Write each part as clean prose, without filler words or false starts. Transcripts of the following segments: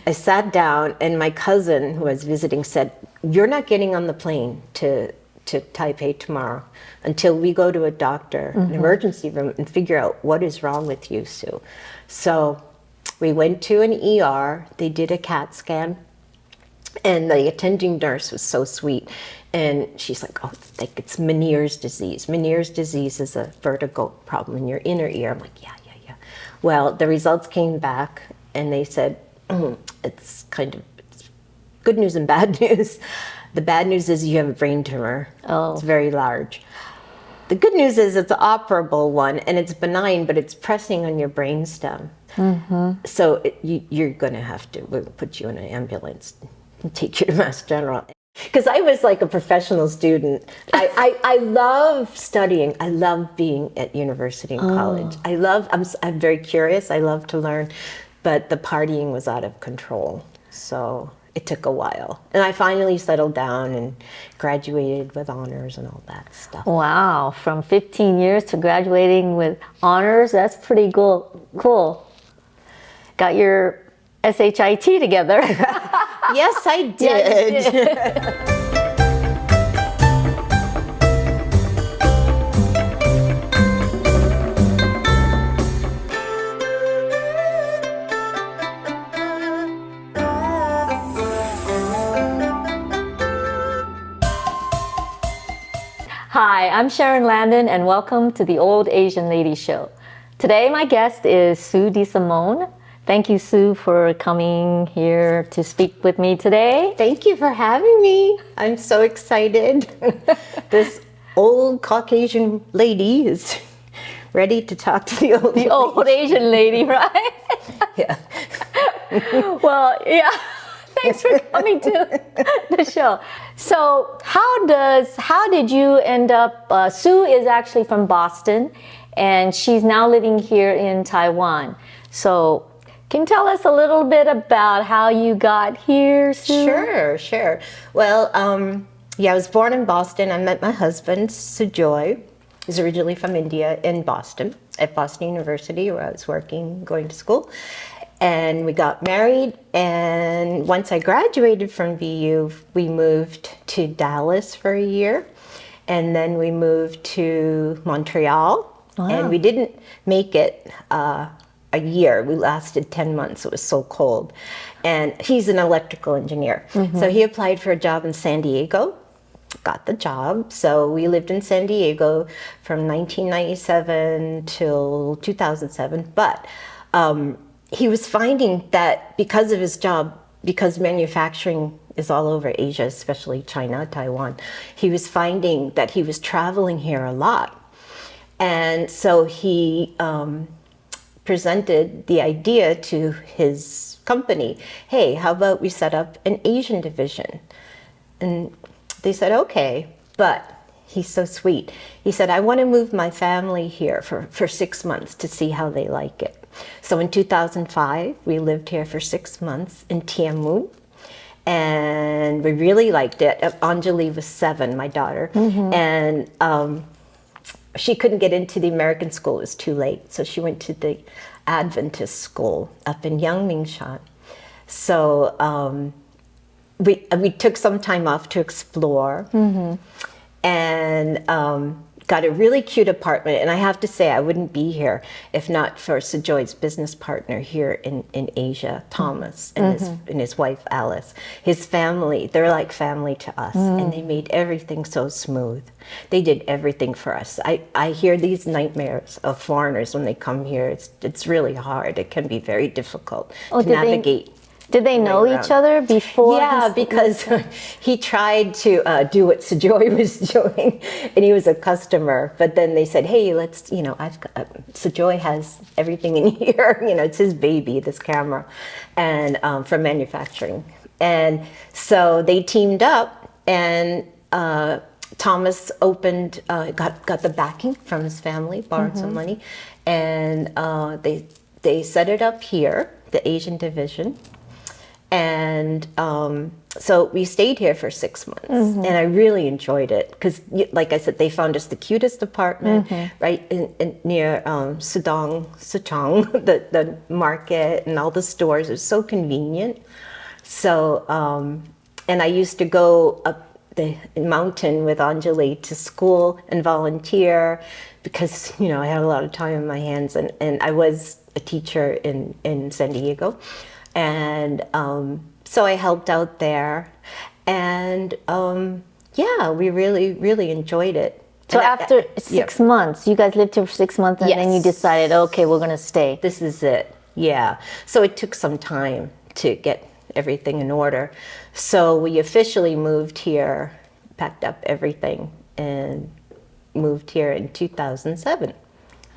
I sat down, and my cousin who was visiting said, "You're not getting on the plane to Taipei tomorrow until we go to a doctor, an emergency room, and figure out what is wrong with you, Sue." So we went to an ER. They did a CAT scan, and the attending nurse was so sweet. And she's like, "Oh, it's Meniere's disease. Meniere's disease is a vertigo problem in your inner ear." I'm like, yeah. Well, the results came back, and they said, it's good news and bad news. The bad news is you have a brain tumor. Oh. It's very large. The good news is it's an operable one, and it's benign, but it's pressing on your brainstem. So you're going to have to, we'll put you in an ambulance and take you to Mass General. Because I was like a professional student. I love studying. I love being at university and college. I'm very curious. I love to learn. But the partying was out of control. So it took a while. And I finally settled down and graduated with honors and all that stuff. Wow. From 15 years to graduating with honors, that's pretty cool. Got your SHIT together. Yes, I did. Yes, you did. Hi, I'm Sharon Landon, and welcome to the Old Asian Lady Show. Today, my guest is Sue DeSimone. Thank you, Sue, for coming here to speak with me today. Thank you for having me. I'm so excited. This old Caucasian lady is ready to talk to the old Asian lady, right? Yeah. Well, yeah. Thanks for coming to the show. So, how did you end up? Sue is actually from Boston, and she's now living here in Taiwan. So, can you tell us a little bit about how you got here, Sue? Sure. Well, I was born in Boston. I met my husband, Sujoy. He's originally from India, in Boston, at Boston University, where I was going to school. And we got married, and once I graduated from BU, we moved to Dallas for a year, and then we moved to Montreal. Wow. And we didn't make it a year. We lasted 10 months. It was so cold. And he's an electrical engineer. So he applied for a job in San Diego, got the job. So we lived in San Diego from 1997 till 2007. But he was finding that because of his job, because manufacturing is all over Asia, especially China, Taiwan, he was finding that he was traveling here a lot. And so he presented the idea to his company, "Hey, how about we set up an Asian division?" And they said, "Okay," but he's so sweet. He said, "I want to move my family here for 6 months to see how they like it." So in 2005, we lived here for 6 months in Tianmu, and we really liked it. Anjali was 7, my daughter, and she couldn't get into the American school. It was too late, so she went to the Adventist school up in Yangmingshan. So we took some time off to explore, and got a really cute apartment. And I have to say, I wouldn't be here if not for Sujoy's business partner here in Asia, Thomas, and his wife, Alice. His family, they're like family to us, and they made everything so smooth. They did everything for us. I hear these nightmares of foreigners when they come here. It's really hard. It can be very difficult to navigate. Did they know each other before? Yeah, because he tried to do what Sujoy was doing, and he was a customer. But then they said, "Hey, let's, Sujoy has everything in here. It's his baby, this camera, and from manufacturing." And so they teamed up, and Thomas opened, got the backing from his family, borrowed some money, and they set it up here, the Asian division. And so we stayed here for 6 months, and I really enjoyed it because, like I said, they found us the cutest apartment right near Suchong, the market and all the stores. It was so convenient. So, and I used to go up the mountain with Anjali to school and volunteer because, you know, I had a lot of time on my hands, and I was a teacher in San Diego. And so I helped out there, and yeah, we really, really enjoyed it. So And after 6 months, you guys lived here for 6 months, and then you decided, okay, we're going to stay. This is it. Yeah. So it took some time to get everything in order. So we officially moved here, packed up everything, and moved here in 2007.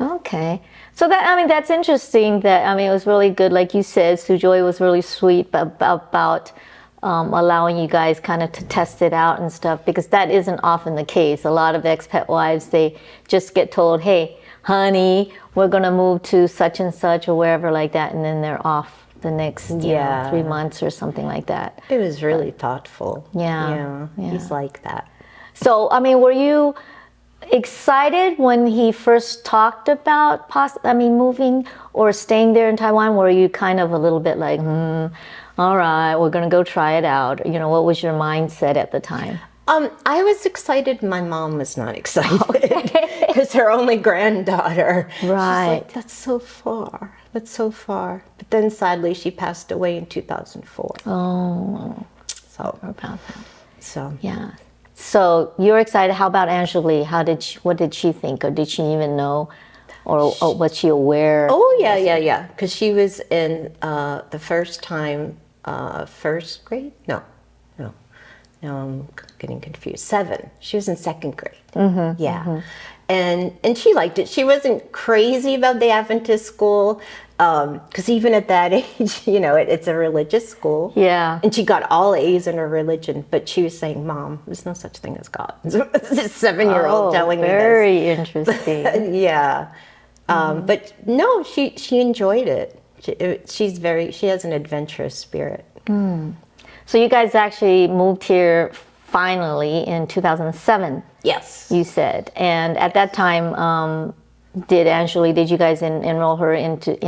Okay. So that, I mean, that's interesting that, I mean, it was really good. Like you said, Sujoy was really sweet about allowing you guys kind of to test it out and stuff, because that isn't often the case. A lot of expat wives, they just get told, hey, honey, we're going to move to such and such or wherever like that. And then they're off the next you know, 3 months or something like that. It was really thoughtful. Yeah. He's like that. So, I mean, were you excited when he first talked about moving or staying there in Taiwan? Were you kind of a little bit like, all right, we're gonna go try it out? You know, what was your mindset at the time? I was excited. My mom was not excited because her only granddaughter. Right. She's like, that's so far. That's so far. But then sadly, she passed away in 2004. Oh, so about that. So yeah. So you're excited. How about Angeli? What did she think, or did she even know, or was she aware? Oh yeah. Because she was in the first time, first grade. No, I'm getting confused. 7. She was in 2nd grade. And she liked it. She wasn't crazy about the Adventist school, because even at that age, you know, it's a religious school. Yeah. And she got all A's in her religion, but she was saying, "Mom, there's no such thing as God." This 7-year-old telling me this. Very interesting. Yeah. But no, she enjoyed it. She has an adventurous spirit. So you guys actually moved here finally in 2007. Yes. You said. And at that time, did you guys enroll her in the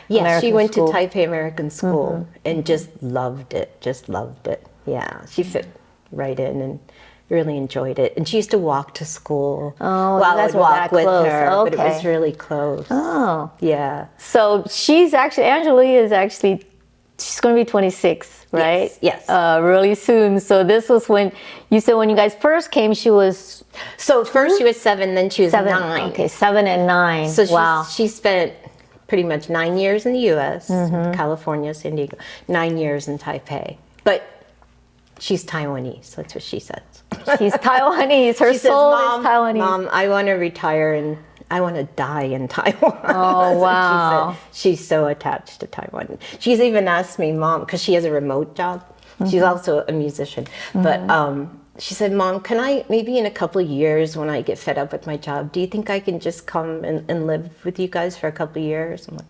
Yes, American she went school? to Taipei American School and just loved it. Yeah, she fit right in and really enjoyed it. And she used to walk to school. Oh, well, you guys I would were walk that with close. her, but it Okay. was really close. Oh. Yeah. So Angeli is actually, she's going to be 26, right? Yes. Really soon. So this was when you said when you guys first came, she was So first she was 7, then she was 7. 9. Okay, 7 and 9. So wow. she spent pretty much 9 years in the U.S., California, San Diego, 9 years in Taipei. But she's Taiwanese. That's what she says. She's Taiwanese. Her She soul says, is Taiwanese. Mom, I want to retire and I want to die in Taiwan. Oh, wow. She said. She's so attached to Taiwan. She's even asked me, Mom, because she has a remote job. She's also a musician. But she said, Mom, can I, maybe in a couple of years when I get fed up with my job, do you think I can just come and live with you guys for a couple of years? I'm like,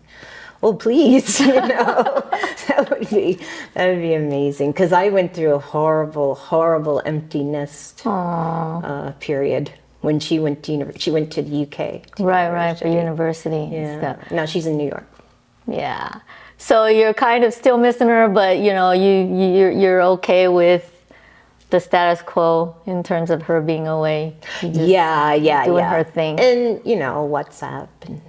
oh, please, you know, that would be amazing. Because I went through a horrible empty nest period when she went to the UK. Right, for university. Yeah. Stuff. Now she's in New York. Yeah. So you're kind of still missing her, but you know, you're okay with the status quo in terms of her being away. Doing her thing. And you know, WhatsApp and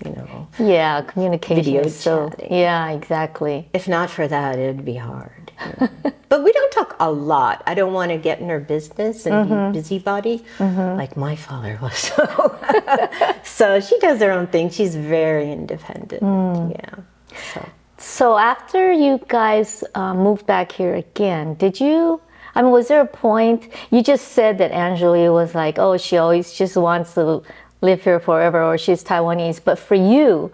you know. Yeah, communication. Video is so, chatting. yeah, exactly. If not for that, it'd be hard. You know. But we don't talk a lot. I don't want to get in her business and be busybody like my father was. So she does her own thing. She's very independent. Yeah. So after you guys moved back here again, was there a point, you just said that Angeli was like, oh, she always just wants to live here forever, or she's Taiwanese. But for you,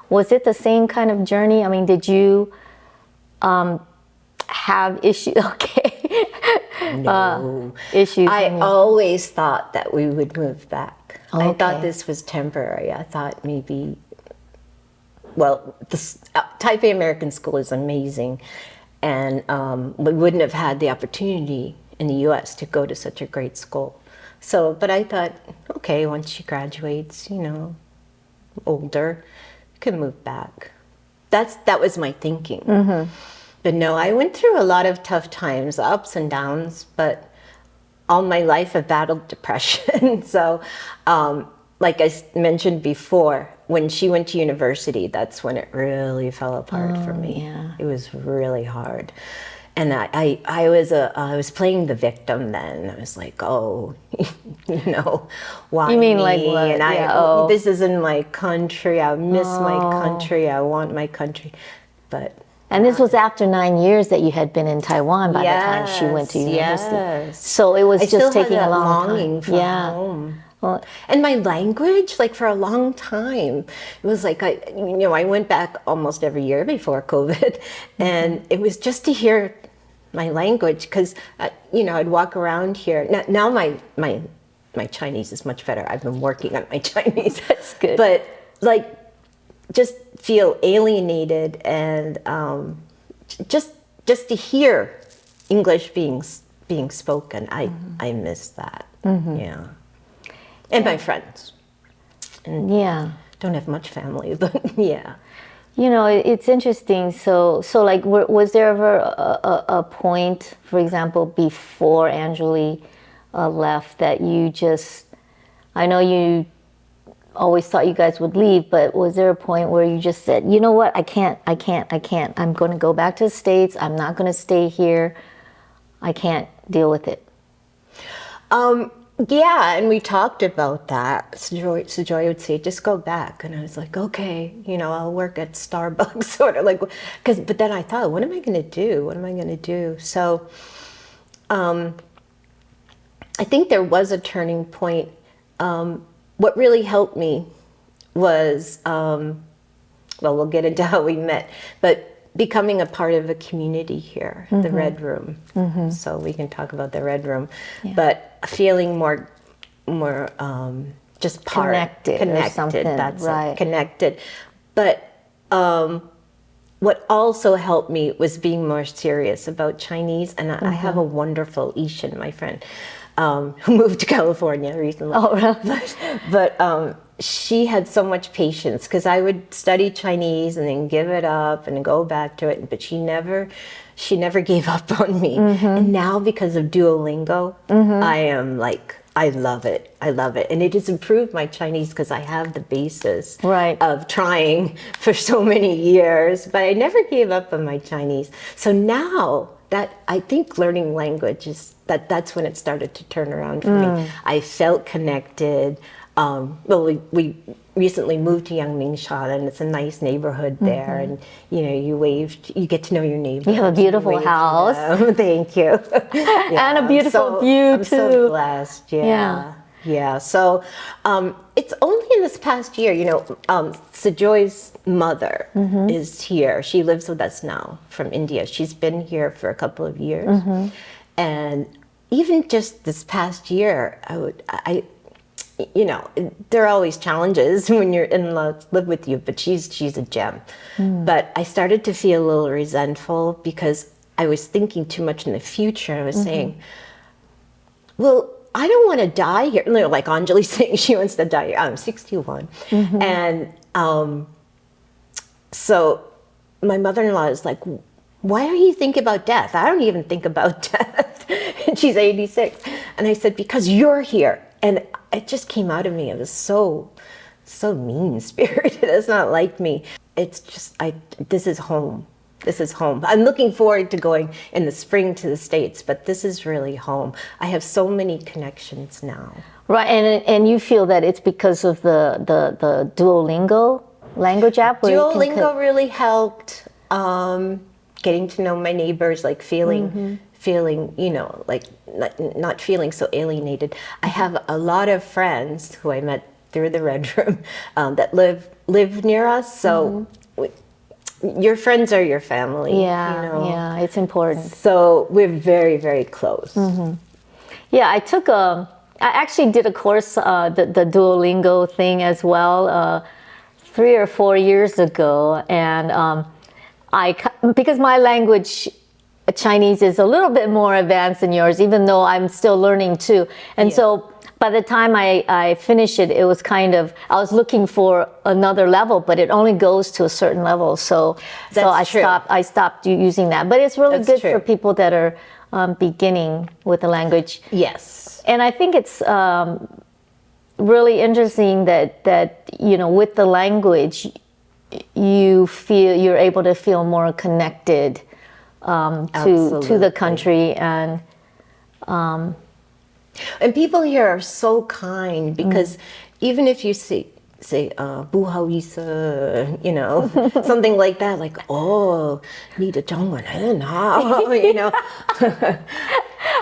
was it the same kind of journey? I mean, did you have issues? Okay. No. Issues. I always thought that we would move back. I Okay. thought this was temporary. I thought maybe, well, the Taipei American School is amazing. and we wouldn't have had the opportunity in the U.S. to go to such a great school. So, but I thought, okay, once she graduates, you know, older, can move back. That was my thinking. But no, I went through a lot of tough times, ups and downs, but all my life I've battled depression. So, like I mentioned before, when she went to university, that's when it really fell apart for me. Yeah. It was really hard. And I was playing the victim then. I was like, oh, you know, why You mean me? like what? And Yeah, this isn't my country. I miss my country. I want my country. But And this was after 9 years that you had been in Taiwan by the time she went to university. Yes. So it was I just still taking had a that long longing time. for home. Well, And my language, like for a long time, it was like I went back almost every year before COVID, and it was just to hear my language because I'd walk around here. Now my Chinese is much better. I've been working on my Chinese. That's good. But like, just feel alienated and just to hear English being spoken. I miss that. Yeah. And my friends. And yeah. don't have much family, but yeah. You know, it's interesting. So like, was there ever a point, for example, before Angeli left that you just, I know you always thought you guys would leave, but was there a point where you just said, you know what, I can't. I'm going to go back to the States. I'm not going to stay here. I can't deal with it. Yeah, and we talked about that. Joy would say, just go back. And I was like, okay, I'll work at Starbucks, sort of like, but then I thought, what am I going to do? What am I going to do? So I think there was a turning point. What really helped me was, we'll get into how we met, but becoming a part of a community here, the Red Room. So we can talk about the Red Room, but feeling more just Connected or something, that's right. it, connected. But what also helped me was being more serious about Chinese. And I have a wonderful Ishan, my friend, who moved to California recently. Oh, really? But she had so much patience because I would study Chinese and then give it up and go back to it. But she never gave up on me. And now because of Duolingo, I am like, I love it. I love it. And it has improved my Chinese because I have the basis of trying for so many years, but I never gave up on my Chinese. So now that I think learning language that's when it started to turn around for me. I felt connected. We recently moved to Yangmingshan, and it's a nice neighborhood there. And you get to know your neighbors. You have a beautiful house. Thank you. Yeah, and a beautiful view I'm too. So blessed. Yeah. So it's only in this past year, Sejoy's mother is here. She lives with us now from India. She's been here for a couple of years, and even just this past year, there are always challenges when your in-laws live with you, but she's a gem. But I started to feel a little resentful because I was thinking too much in the future. I was saying, well, I don't want to die here. Like Anjali's saying she wants to die here. I'm 61. And so my mother-in-law is like, why are you thinking about death? I don't even think about death. And she's 86. And I said, because you're here. And it just came out of me. It was so mean-spirited. It's not like me. It's just, this is home. This is home. I'm looking forward to going in the spring to the States, but this is really home. I have so many connections now. Right, and you feel that it's because of the Duolingo language app? Duolingo really helped getting to know my neighbors, like feeling, like not feeling so alienated. I have a lot of friends who I met through the Red Room that live near us, so your friends are your family. Yeah, it's important. So we're very, very close. Yeah, I actually did a course, the Duolingo thing as well, 3 or 4 years ago, and because my language Chinese is a little bit more advanced than yours, even though I'm still learning too. And so by the time I finished it, it was kind of, I was looking for another level, but it only goes to a certain level. So I stopped using that. But it's really good for people that are beginning with the language. Yes. And I think it's really interesting that you know, with the language, you're able to feel more connected to the country. And people here are so kind, because even if you say 不好意思, you know, something like that, like, oh, 你的中文很好, you know.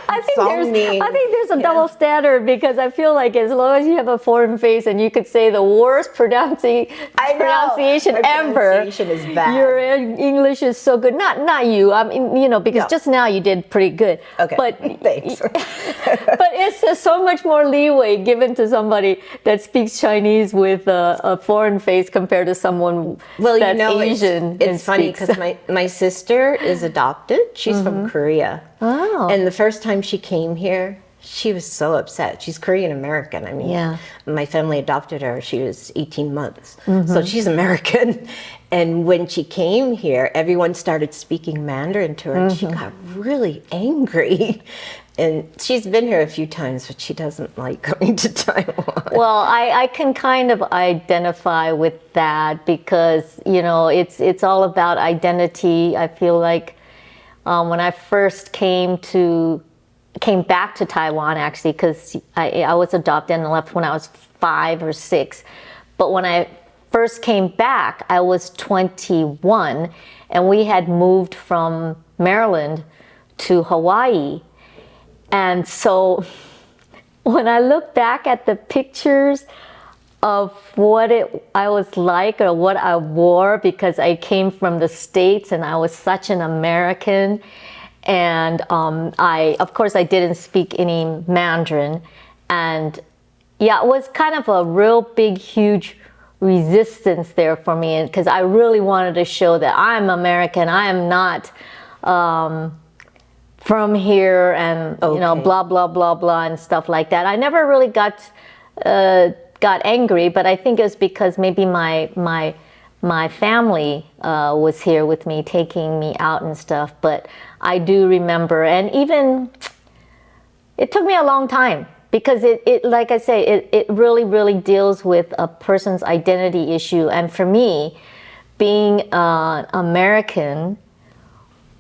I think there's a double standard, because I feel like as long as you have a foreign face and you could say the worst pronunciation ever, pronunciation is bad. Your English is so good. Not you. I mean, you know, because just now you did pretty good. Okay. But thanks. but it's just so much more leeway given to somebody that speaks Chinese with a foreign face compared to someone that's Asian. It's funny because my sister is adopted. She's from Korea. Oh. And the first time she came here, she was so upset. She's Korean American. I mean, my family adopted her. She was 18 months. So she's American. And when she came here, everyone started speaking Mandarin to her. And she got really angry. And she's been here a few times, but she doesn't like coming to Taiwan. Well, I can kind of identify with that, because, you know, it's all about identity. I feel like when I first came back to Taiwan, actually, because I was adopted and left when I was 5 or 6. But when I first came back, I was 21, and we had moved from Maryland to Hawaii. And so when I look back at the pictures of what I was like, or what I wore, because I came from the States and I was such an American, and of course I didn't speak any Mandarin, and yeah, it was kind of a real big, huge resistance there for me, because I really wanted to show that I'm American, I am not from here, and you know, blah blah blah blah and stuff like that. I never really got angry, but I think it was because maybe my family was here with me, taking me out and stuff. But I do remember, and even it took me a long time, because it like I say, it really deals with a person's identity issue. And for me, being American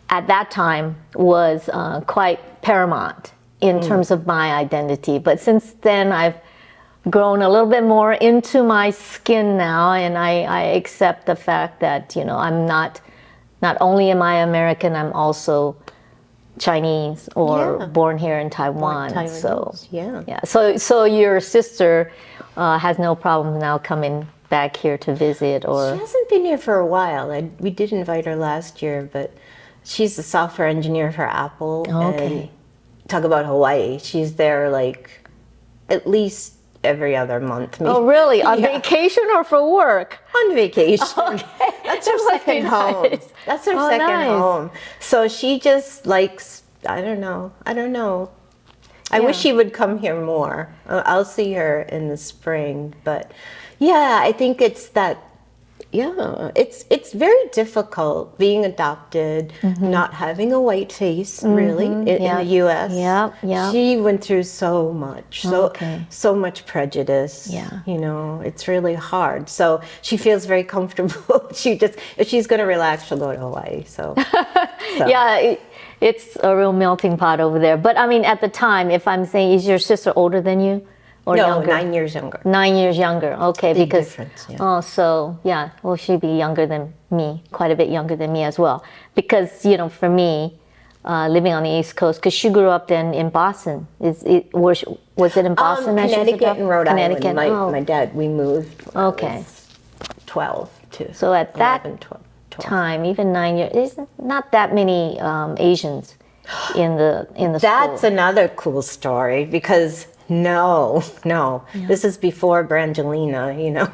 at that time was quite paramount in terms of my identity. But since then, I've grown a little bit more into my skin now, and I accept the fact that, you know, I'm not only am I American, I'm also Chinese, or born here in Taiwan. Taiwanese, So your sister has no problem now coming back here to visit, or she hasn't been here for a while. We did invite her last year, but she's a software engineer for Apple. And talk about Hawaii. She's there like at least every other month. Maybe. Oh, really? On vacation or for work? On vacation. That's her second home. That's her second home. So she just likes, I don't know. I wish she would come here more. I'll see her in the spring. But yeah, I think it's that. Yeah, it's very difficult being adopted, not having a white face, really, in the U.S. Yeah. She went through so much, so much prejudice. Yeah. You know, it's really hard. So she feels very comfortable. If she's going to relax, she'll go to Hawaii. So. Yeah, it's a real melting pot over there. But I mean, at the time, if I'm saying, is your sister older than you? Or no, younger? 9 years younger. 9 years younger. Okay, Big because difference, well, she'd be younger than me, quite a bit younger than me as well. Because, you know, for me, living on the East Coast, because she grew up in Boston. Was it in Boston? Connecticut and Rhode Island. My dad, we moved. When I was 12 to. So at 11, that 12. time, even 9 years, there's not that many Asians in the That's school. another cool story, because. No. This is before Brangelina, you know.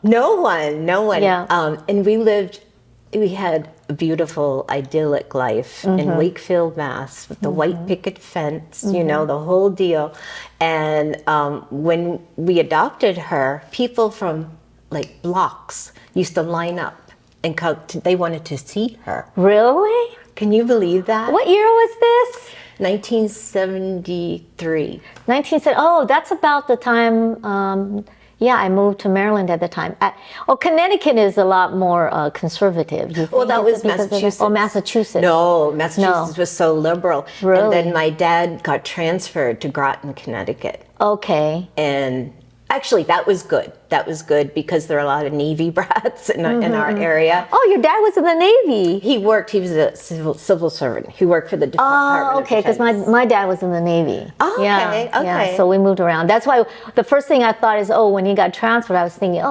No one. Yeah. And we had a beautiful, idyllic life in Wakefield, Mass, with the white picket fence, you know, the whole deal. And when we adopted her, people from like blocks used to line up and come they wanted to see her. Really? Can you believe that? What year was this? 1973. 1970. Oh, that's about the time. Yeah, I moved to Maryland at the time. Connecticut is a lot more conservative. You think Well, that was because of Massachusetts. Oh, Massachusetts. No, Massachusetts was so liberal. Really? And then my dad got transferred to Groton, Connecticut. Okay. And actually, that was good. That was good because there are a lot of Navy brats in our area. Oh, your dad was in the Navy. He was a civil servant. He worked for the Department of Okay, because Defense. my dad was in the Navy. Oh, okay, okay. Yeah, so we moved around. That's why the first thing I thought is, when he got transferred, I was thinking,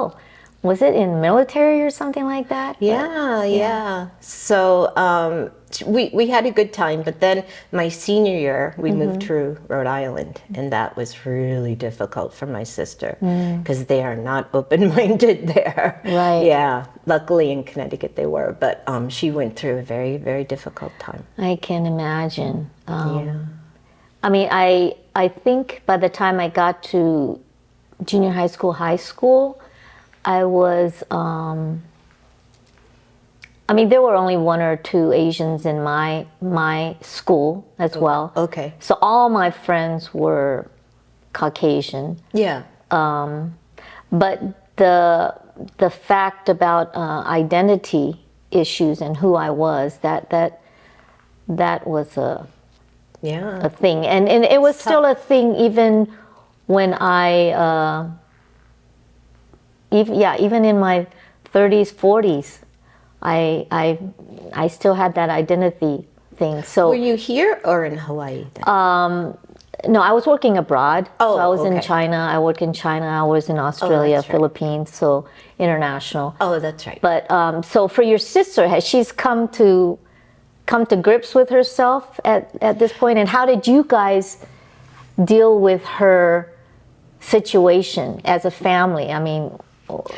was it in military or something like that? Yeah. So we had a good time, but then my senior year, we moved to Rhode Island, and that was really difficult for my sister because they are not open-minded there. Right. Yeah. Luckily in Connecticut they were, but she went through a very, very difficult time. I can imagine. Yeah. I mean, I think by the time I got to junior high school, I was, there were only one or two Asians in my school as well. Okay. So all my friends were Caucasian. Yeah. But the fact about identity issues and who I was, that was a thing. And it was still a thing even when even in my 30s, 40s, I still had that identity thing. So were you here or in Hawaii then? no, I was working abroad. Oh, so I was in okay. China. I worked in China. I was in Australia, that's right. Philippines, so international. Oh, that's right. But so for your sister, has she come to grips with herself at this point? And how did you guys deal with her situation as a family? I mean,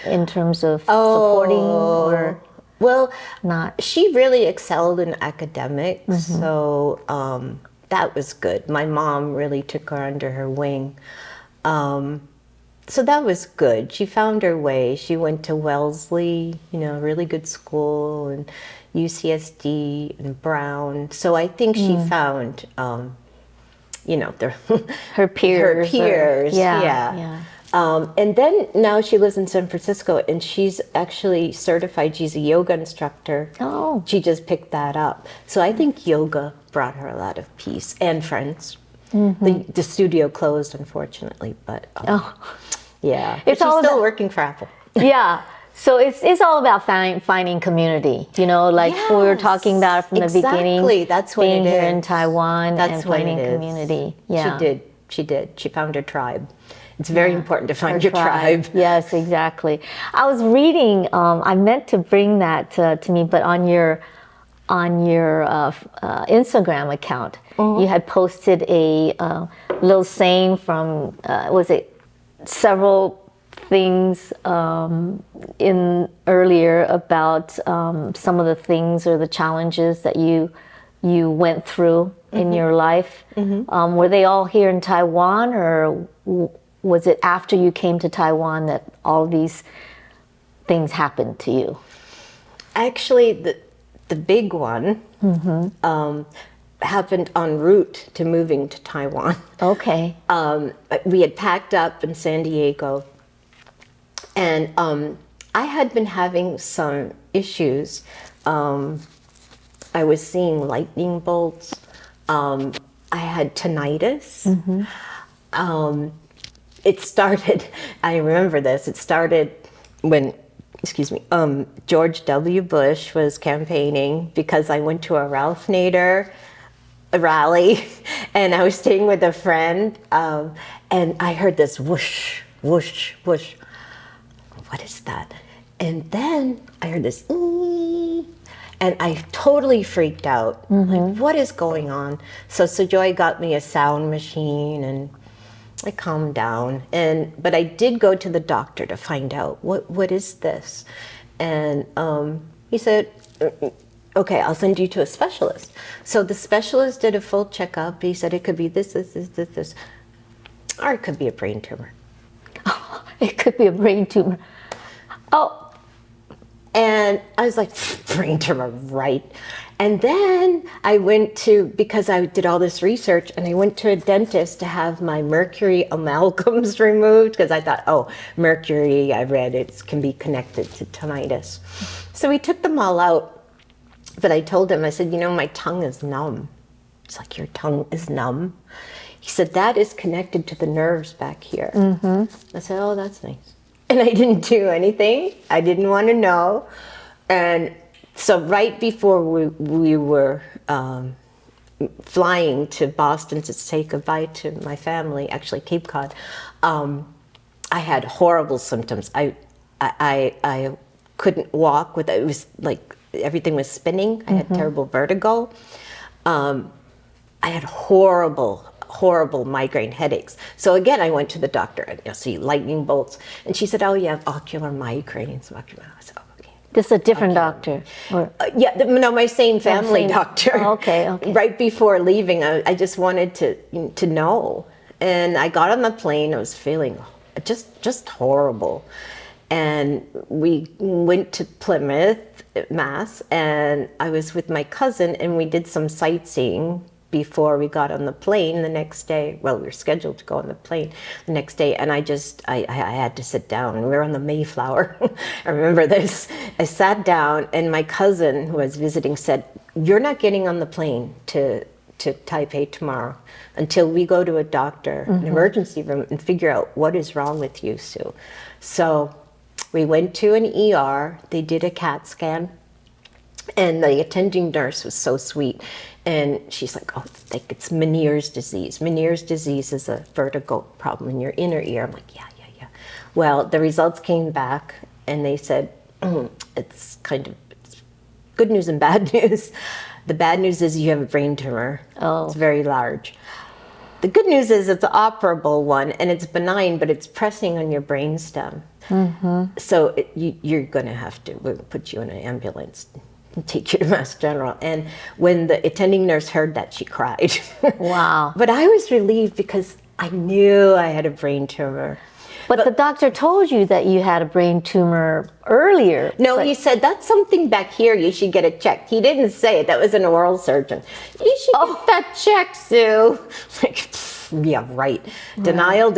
in terms of supporting or well, not? She really excelled in academics, so that was good. My mom really took her under her wing. So that was good. She found her way. She went to Wellesley, really good school, and UCSD and Brown. So I think she found, her peers. Her peers, Yeah. And then now she lives in San Francisco, and she's actually certified. She's a yoga instructor. Oh. She just picked that up. So I think yoga brought her a lot of peace and friends. The studio closed, unfortunately, but yeah. But It's she's all still about- working for Apple. Yeah. So it's all about finding community, like we were talking about from the beginning. Exactly, that's what being it here is. in Taiwan That's and what finding it is. community. Yeah. She did. She found her tribe. It's very important to find your tribe. Yes, exactly. I was reading. I meant to bring that to me, but on your Instagram account, you had posted a little saying from was it several things in earlier about some of the things or the challenges that you went through in your life. Were they all here in Taiwan, or was it after you came to Taiwan that all these things happened to you? Actually, the big one happened en route to moving to Taiwan. Okay. We had packed up in San Diego, and I had been having some issues. I was seeing lightning bolts. I had tinnitus. It started, I remember this, it started when, George W. Bush was campaigning, because I went to a Ralph Nader rally, and I was staying with a friend, and I heard this whoosh, whoosh, whoosh. What is that? And then I heard this ee, and I totally freaked out. Like, what is going on? So Joy got me a sound machine, and I calmed down. But I did go to the doctor to find out what is this, and he said, okay, I'll send you to a specialist. So the specialist did a full checkup. He said it could be this, or it could be a brain tumor. It could be a brain tumor. Oh, And I was like, brain tumor, right? And then I went to, because I did all this research, and I went to a dentist to have my mercury amalgams removed, because I thought, oh, mercury, I read it can be connected to tinnitus. So we took them all out, but I told him, I said, you know, my tongue is numb. It's like, your tongue is numb? He said, that is connected to the nerves back here. I said, oh, that's nice. And I didn't do anything. I didn't want to know. And so right before we were flying to Boston to say goodbye to my family, actually Cape Cod, I had horrible symptoms. I couldn't walk with it. Was like everything was spinning. I had terrible vertigo. I had horrible migraine headaches. So again, I went to the doctor and you see lightning bolts, and she said, "Oh, you have ocular migraines." I said, "Oh, okay." this is a different doctor. Or Yeah, no, my same family doctor. Oh, okay. Right before leaving, I just wanted to know, and I got on the plane. I was feeling just horrible, and we went to Plymouth, Mass, and I was with my cousin, and we did some sightseeing before we got on the plane the next day. Well, we were scheduled to go on the plane the next day, and I had to sit down. We were on the Mayflower. I remember this. I sat down, and my cousin who was visiting said, "You're not getting on the plane to Taipei tomorrow until we go to a doctor, an emergency room, and figure out what is wrong with you, Sue." So we went to an ER. They did a CAT scan, and the attending nurse was so sweet. And she's like, "Oh, I think it's Meniere's disease. Meniere's disease is a vertigo problem in your inner ear." I'm like, yeah. Well, the results came back, and they said, it's good news and bad news. The bad news is you have a brain tumor. Oh. It's very large. The good news is it's an operable one, and it's benign, but it's pressing on your brainstem. So you're going to have to put you in an ambulance and take you to Mass General. And when the attending nurse heard that, she cried. wow. But I was relieved because I knew I had a brain tumor. But the doctor told you that you had a brain tumor earlier. No, he said, that's something back here, you should get it checked. He didn't say it, that was an oral surgeon. You should get that checked, Sue. Like, yeah, right. Denial.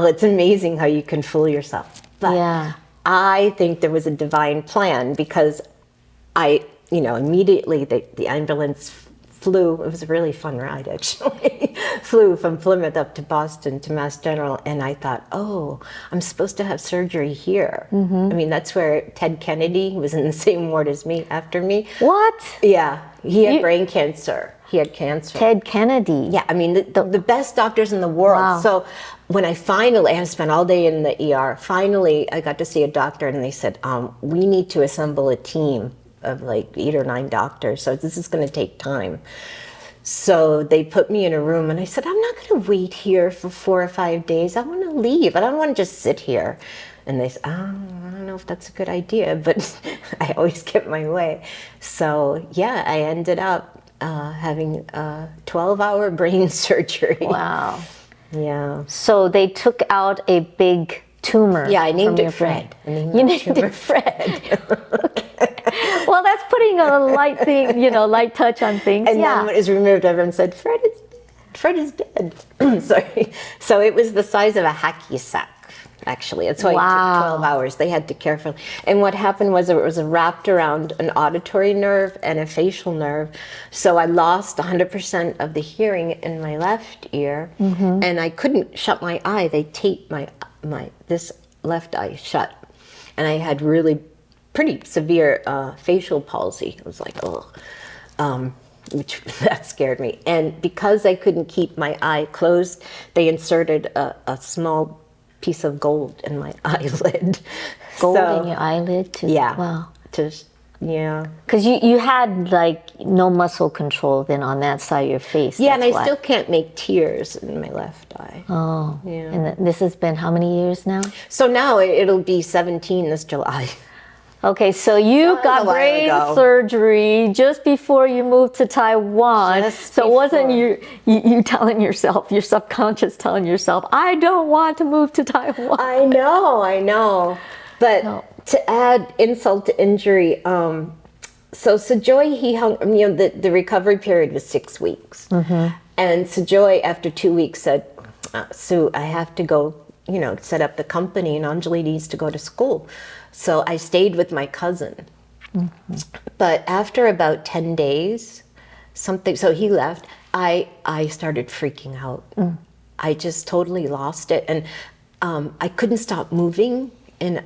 It's amazing how you can fool yourself. But Yeah. I think there was a divine plan, because immediately the ambulance flew. It was a really fun ride, actually. Flew from Plymouth up to Boston to Mass General, and I thought, oh, I'm supposed to have surgery here. I mean, that's where Ted Kennedy was in the same ward as me, after me. What? Yeah, he had brain cancer. He had cancer. Ted Kennedy. Yeah, I mean, the best doctors in the world. Wow. So when I spent all day in the ER, finally I got to see a doctor, and they said, we need to assemble a team of like 8 or 9 doctors, so this is going to take time. So they put me in a room, and I said, I'm not going to wait here for 4 or 5 days. I want to leave. I don't want to just sit here. And they said, I don't know if that's a good idea, but I always get my way. So yeah, I ended up having a 12-hour brain surgery. Wow. Yeah. So they took out a big tumor. Yeah, I named from it your brain. Fred. You named it Fred. Okay. Well, that's putting a light thing, light touch on things. And then when it was removed, everyone said, Fred is dead. Sorry. So it was the size of a hacky sack, actually. That's why it took 12 hours. They had to carefully. And what happened was it was wrapped around an auditory nerve and a facial nerve. So I lost 100% of the hearing in my left ear, and I couldn't shut my eye. They taped this left eye shut, and I had pretty severe facial palsy. It was like, which that scared me. And because I couldn't keep my eye closed, they inserted a small piece of gold in my eyelid. Gold in your eyelid too? Yeah. Wow. Yeah. Because you had like no muscle control then on that side of your face. Yeah, and that's I why. still can't make tears in my left eye. Oh. Yeah. And this has been how many years now? So now it'll be 17 this July. Okay, so you got while brain ago. surgery just before you moved to Taiwan. Just So it wasn't before. you telling yourself, your subconscious telling yourself, I don't want to move to Taiwan. I know. But No. to add insult to injury, so Sojoy, he hung, the recovery period was 6 weeks. And Sojoy, after 2 weeks, said, Sue, I have to go, set up the company, and Anjali needs to go to school. So I stayed with my cousin. But after about 10 days, so he left, I started freaking out. I just totally lost it. And I couldn't stop moving. And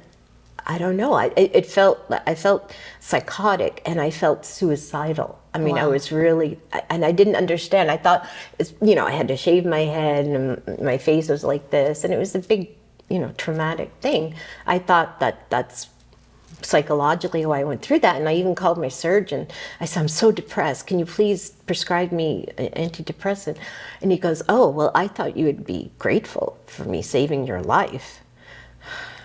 I don't know, I felt psychotic, and I felt suicidal. I mean, I was really, and I didn't understand. I thought, I had to shave my head, and my face was like this, and it was a big, traumatic thing. I thought that's psychologically why I went through that, and I even called my surgeon. I said, I'm so depressed. Can you please prescribe me an antidepressant? And he goes, oh, well, I thought you would be grateful for me saving your life.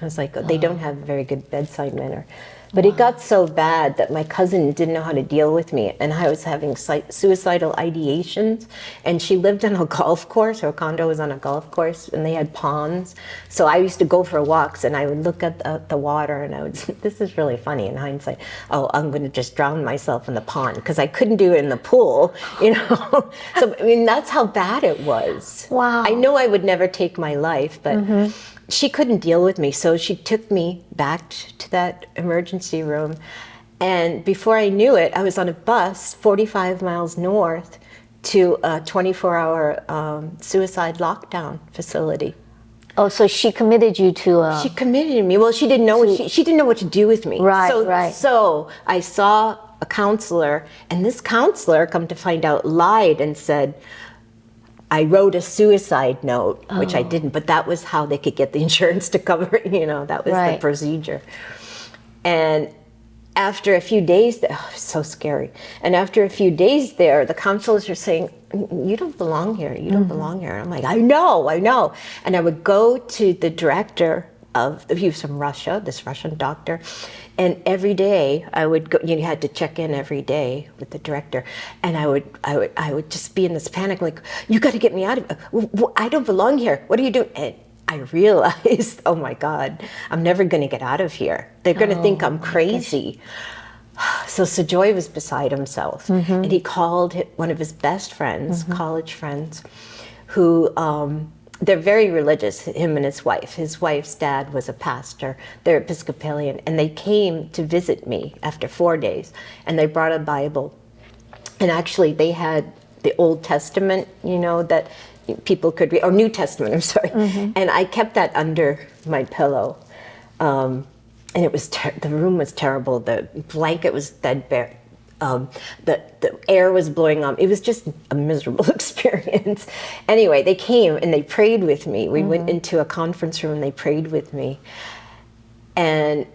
I was like, they don't have a very good bedside manner. But it got so bad that my cousin didn't know how to deal with me, and I was having suicidal ideations. And she lived on a golf course, her condo was on a golf course, and they had ponds. So I used to go for walks, and I would look at the water, and I would, this is really funny in hindsight, oh, I'm going to just drown myself in the pond, because I couldn't do it in the pool, So, I mean, that's how bad it was. Wow. I know I would never take my life, but she couldn't deal with me, so she took me back to that emergency room. And before I knew it, I was on a bus 45 miles north to a 24-hour suicide lockdown facility. Oh, so she committed you to She committed me. Well, she didn't know she didn't know what to do with me. Right, so, right. So I saw a counselor, and this counselor, come to find out, lied and said, I wrote a suicide note, which I didn't, but that was how they could get the insurance to cover it, that was the procedure. And after a few days, so scary. And after a few days there, the counselors are saying, you don't belong here, you don't belong here. And I'm like, I know. And I would go to the director he was from Russia, this Russian doctor. And every day I would go, you had to check in every day with the director. And I would just be in this panic, like, you got to get me out of here. I don't belong here. What are you doing? And I realized, oh my God, I'm never going to get out of here. They're going to think I'm crazy. So Sojoy was beside himself. And he called one of his best friends, college friends, who, they're very religious, him and his wife. His wife's dad was a pastor. They're Episcopalian. And they came to visit me after 4 days. And they brought a Bible. And actually, they had the Old Testament, that people could read, or New Testament, I'm sorry. And I kept that under my pillow. And it was, the room was terrible. The blanket was threadbare. The air was blowing on. It was just a miserable experience. Anyway, they came and they prayed with me. We went into a conference room and they prayed with me. And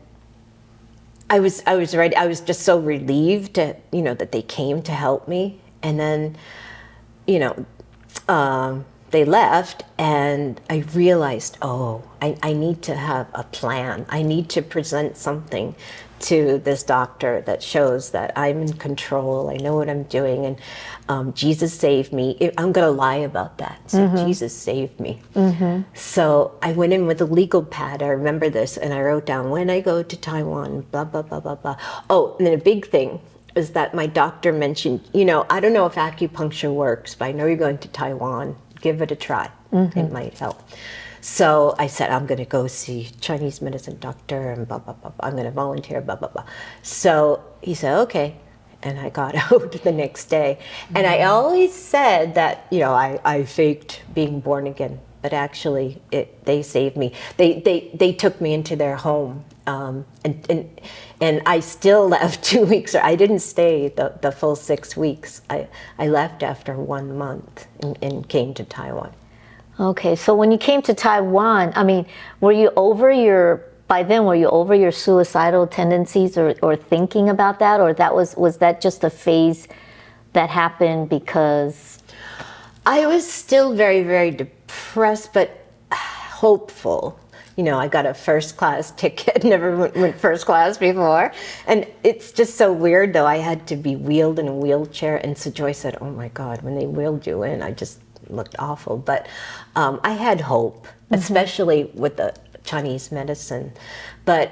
I was ready. I was just so relieved that, that they came to help me. And then, they left, and I realized, I need to have a plan. I need to present something to this doctor that shows that I'm in control, I know what I'm doing, and Jesus saved me. I'm going to lie about that. So Jesus saved me. So I went in with a legal pad, I remember this, and I wrote down, when I go to Taiwan, blah, blah, blah, blah, blah. Oh, and then a big thing is that my doctor mentioned, I don't know if acupuncture works, but I know you're going to Taiwan. Give it a try. It might help. So I said, I'm going to go see Chinese medicine doctor and blah, blah, blah, blah. I'm going to volunteer, blah, blah, blah. So he said, okay. And I got out the next day. And I always said that, I faked being born again, but actually they saved me. They took me into their home. And I still left 2 weeks, or I didn't stay the full 6 weeks. I left after 1 month and came to Taiwan. Okay, so when you came to Taiwan, were you over your suicidal tendencies or thinking about that, or was that just a phase that happened because? I was still very, very depressed, but hopeful. I got a first class ticket, never went first class before. And it's just so weird though. I had to be wheeled in a wheelchair. And so Joy said, oh my God, when they wheeled you in, I just looked awful. But I had hope, especially with the Chinese medicine. But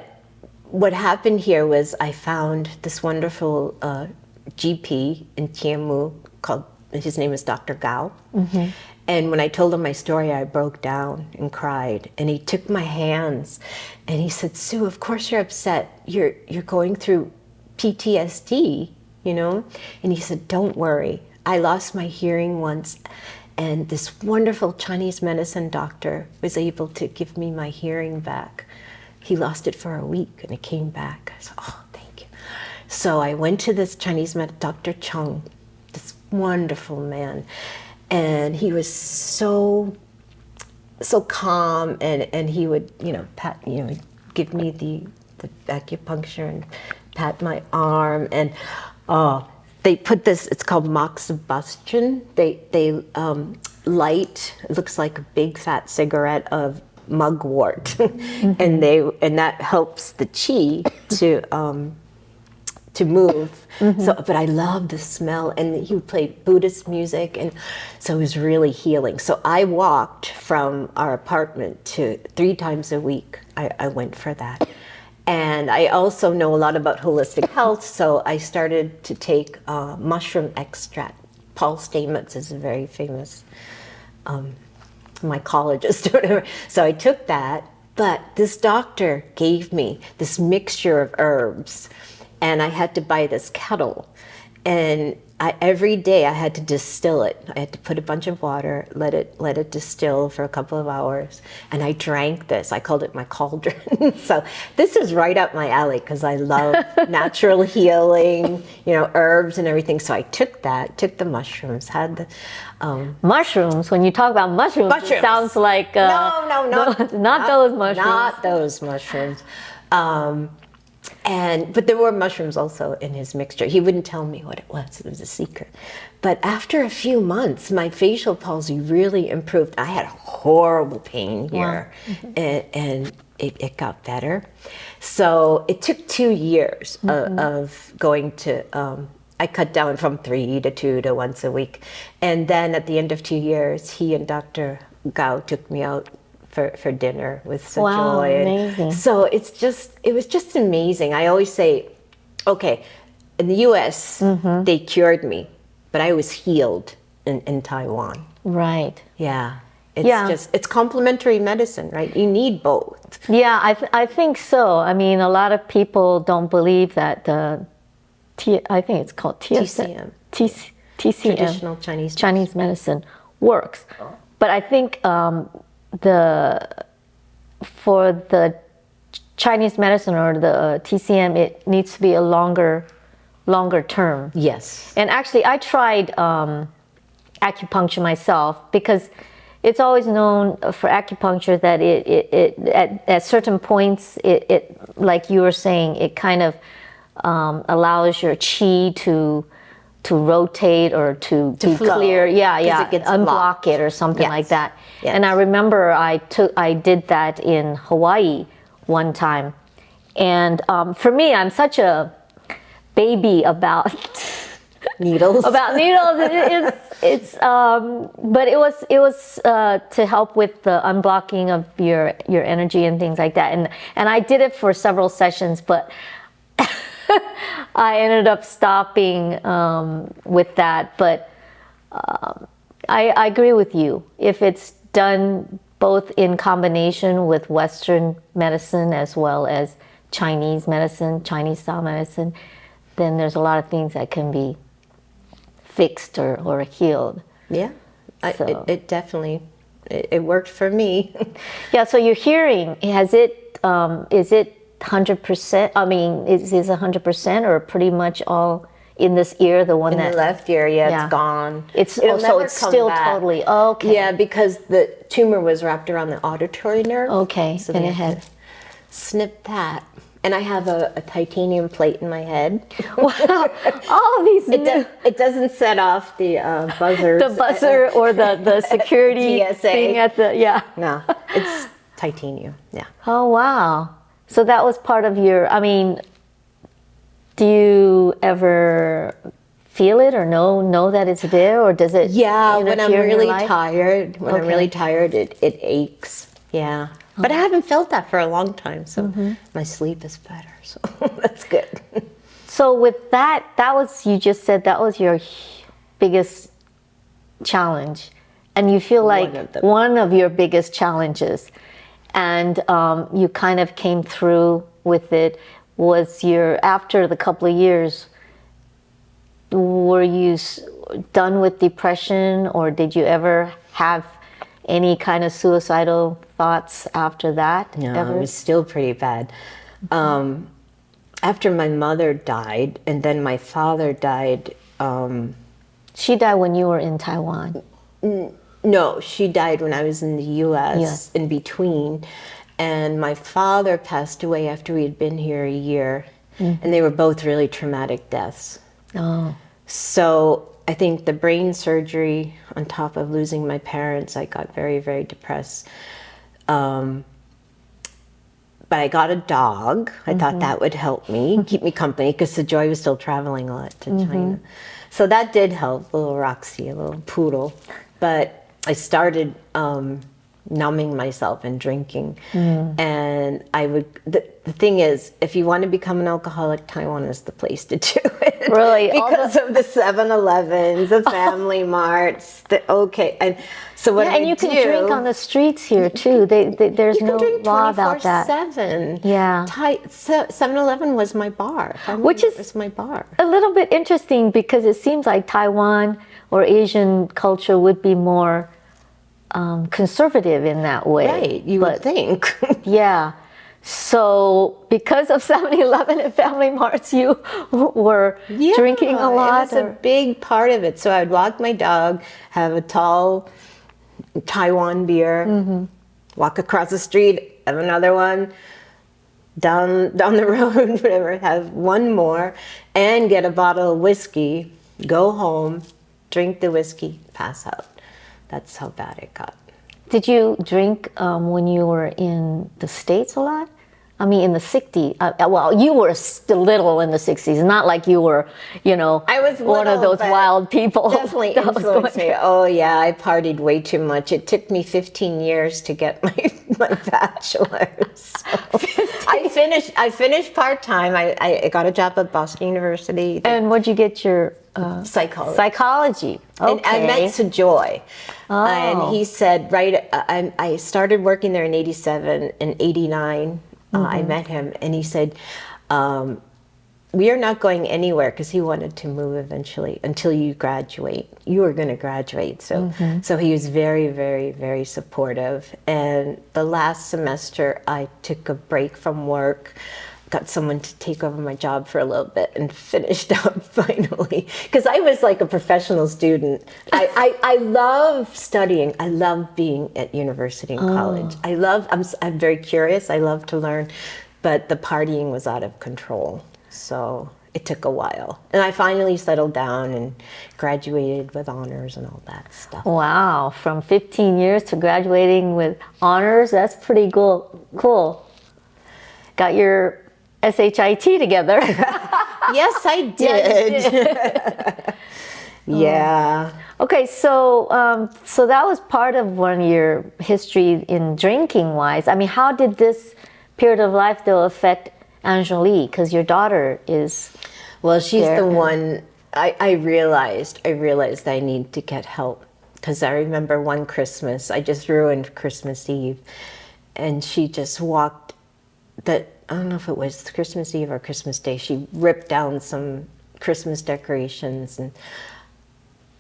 what happened here was I found this wonderful GP in Tianmu his name is Dr. Gao. And when I told him my story, I broke down and cried. And he took my hands and he said, Sue, of course you're upset. You're going through PTSD, And he said, don't worry. I lost my hearing once. And this wonderful Chinese medicine doctor was able to give me my hearing back. He lost it for a week and it came back. I said, oh, thank you. So I went to this Chinese Dr. Chung, this wonderful man. And he was so calm, and he would, pat, give me the acupuncture and pat my arm, and they put this. It's called moxibustion. They light. It looks like a big fat cigarette of mugwort, and that helps the qi to move. So, but I love the smell, and he would play Buddhist music, and so it was really healing. So I walked from our apartment to 3 times a week. I went for that. And I also know a lot about holistic health, so I started to take mushroom extract. Paul Stamets is a very famous mycologist or whatever. So I took that, but this doctor gave me this mixture of herbs, and I had to buy this kettle, and every day I had to distill it. I had to put a bunch of water, let it distill for a couple of hours, and I drank this. I called it my cauldron. So this is right up my alley because I love natural healing, herbs and everything. So I took the mushrooms, had the mushrooms. When you talk about mushrooms, it sounds like no, not those mushrooms. Not those mushrooms. But there were mushrooms also in his mixture. He wouldn't tell me what it was. It was a secret. But after a few months, my facial palsy really improved. I had horrible pain here, and it got better. So it took 2 years of going to, I cut down from 3 to 2 to once a week. And then at the end of 2 years, he and Dr. Gao took me out for dinner with such joy. Amazing. So it was just amazing. I always say, okay, in the US, they cured me, but I was healed in Taiwan. Right. Yeah. It's complementary medicine, right? You need both. Yeah, I think so. I mean, a lot of people don't believe that I think it's called TCM. TCM. Traditional Chinese medicine works. But I think for the Chinese medicine or the TCM, it needs to be a longer term. Yes. And actually, I tried acupuncture myself because it's always known for acupuncture that it at certain points, it like you were saying, it kind of allows your qi to rotate or to be flow. Clear. Yeah, unblock blocked. it or something like that. Yes. And I remember I did that in Hawaii one time. And for me, I'm such a baby about needles. About needles. But it was to help with the unblocking of your energy and things like that. And I did it for several sessions, but I ended up stopping with that. But I agree with you. If it's done both in combination with Western medicine as well as Chinese medicine, Chinese style medicine, then there's a lot of things that can be fixed or healed. Yeah, So. it definitely it worked for me. Yeah. So your hearing, is it 100%? I mean, is 100% or pretty much all in this ear? The one In the left ear, it's gone. So never it's come still back. totally okay. Yeah, because the tumor was wrapped around the auditory nerve. Okay, so and they it had to snip that. And I have a titanium plate in my head. Wow, all of these It doesn't set off the buzzers. the buzzer or the security TSA. thing at the No, Titanium, yeah. Oh, wow. So that was part of your, I mean, do you ever feel it or know that it's there, or does it Yeah, when I'm interfere in your really life? tired, it aches. Yeah. But I haven't felt that for a long time, so my sleep is better. So that's good. So with that was, you just said that was your biggest challenge, and you feel like one of your biggest challenges, and you kind of came through with it. Was after the couple of years, were you done with depression, or did you ever have any kind of suicidal thoughts after that? No, ever? it was still pretty bad. After my mother died, and then my father died. She died when you were in Taiwan. No, she died when I was in the U.S. Yes. in between. And my father passed away after we had been here a year. And they were both really traumatic deaths. Oh. So I think the brain surgery on top of losing my parents, I got very, very depressed. But I got a dog. I thought that would help me, keep me company, because the Joy was still traveling a lot to China. So that did help, a little Roxy, a little poodle. But I started numbing myself and drinking. And I would, the thing is, if you want to become an alcoholic, Taiwan is the place to do it. Really? Because of the 7-Elevens, the Family Marts, and so what And you can drink on the streets here too. There's no law about that. 24/7. Yeah. 7-Eleven was my bar. Which is my bar. A little bit interesting, because it seems like Taiwan or Asian culture would be more conservative in that way. Right, you would think. Yeah. So because of 7-Eleven and Family Marts, you were drinking a lot? It was a big part of it. So I would walk my dog, have a tall Taiwan beer, walk across the street, have another one, down the road, whatever, have one more, and get a bottle of whiskey, go home, drink the whiskey, pass out. That's how bad it got. Did you drink when you were in the States a lot? I mean, in the 60s. Well, you were still little in the 60s. Not like you were, I was one of those wild people. Definitely influenced me. Oh, yeah, I partied way too much. It took me 15 years to get my bachelor's. So I finished part-time. I got a job at Boston University. And what'd you get your... Psychology. Psychology. Okay. And I met Joy. Oh. And he said, I started working there in 87 and 89. I met him, and he said, we are not going anywhere, because he wanted to move eventually until you graduate. You are going to graduate. So he was very, very, very supportive. And the last semester, I took a break from work, got someone to take over my job for a little bit, and finished up finally. Because I was like a professional student. I love studying. I love being at university and college. I'm very curious. I love to learn. But the partying was out of control. So it took a while. And I finally settled down and graduated with honors and all that stuff. Wow. From 15 years to graduating with honors, that's pretty cool. Got your SHIT together. Yes, I did. Yeah. Okay, so that was part of one of your history in drinking wise. I mean, how did this period of life though affect Angelique? Because your daughter is... Well, she's the one. I realized I need to get help, because I remember one Christmas, I just ruined Christmas Eve, and she just walked I don't know if it was Christmas Eve or Christmas Day. She ripped down some Christmas decorations, and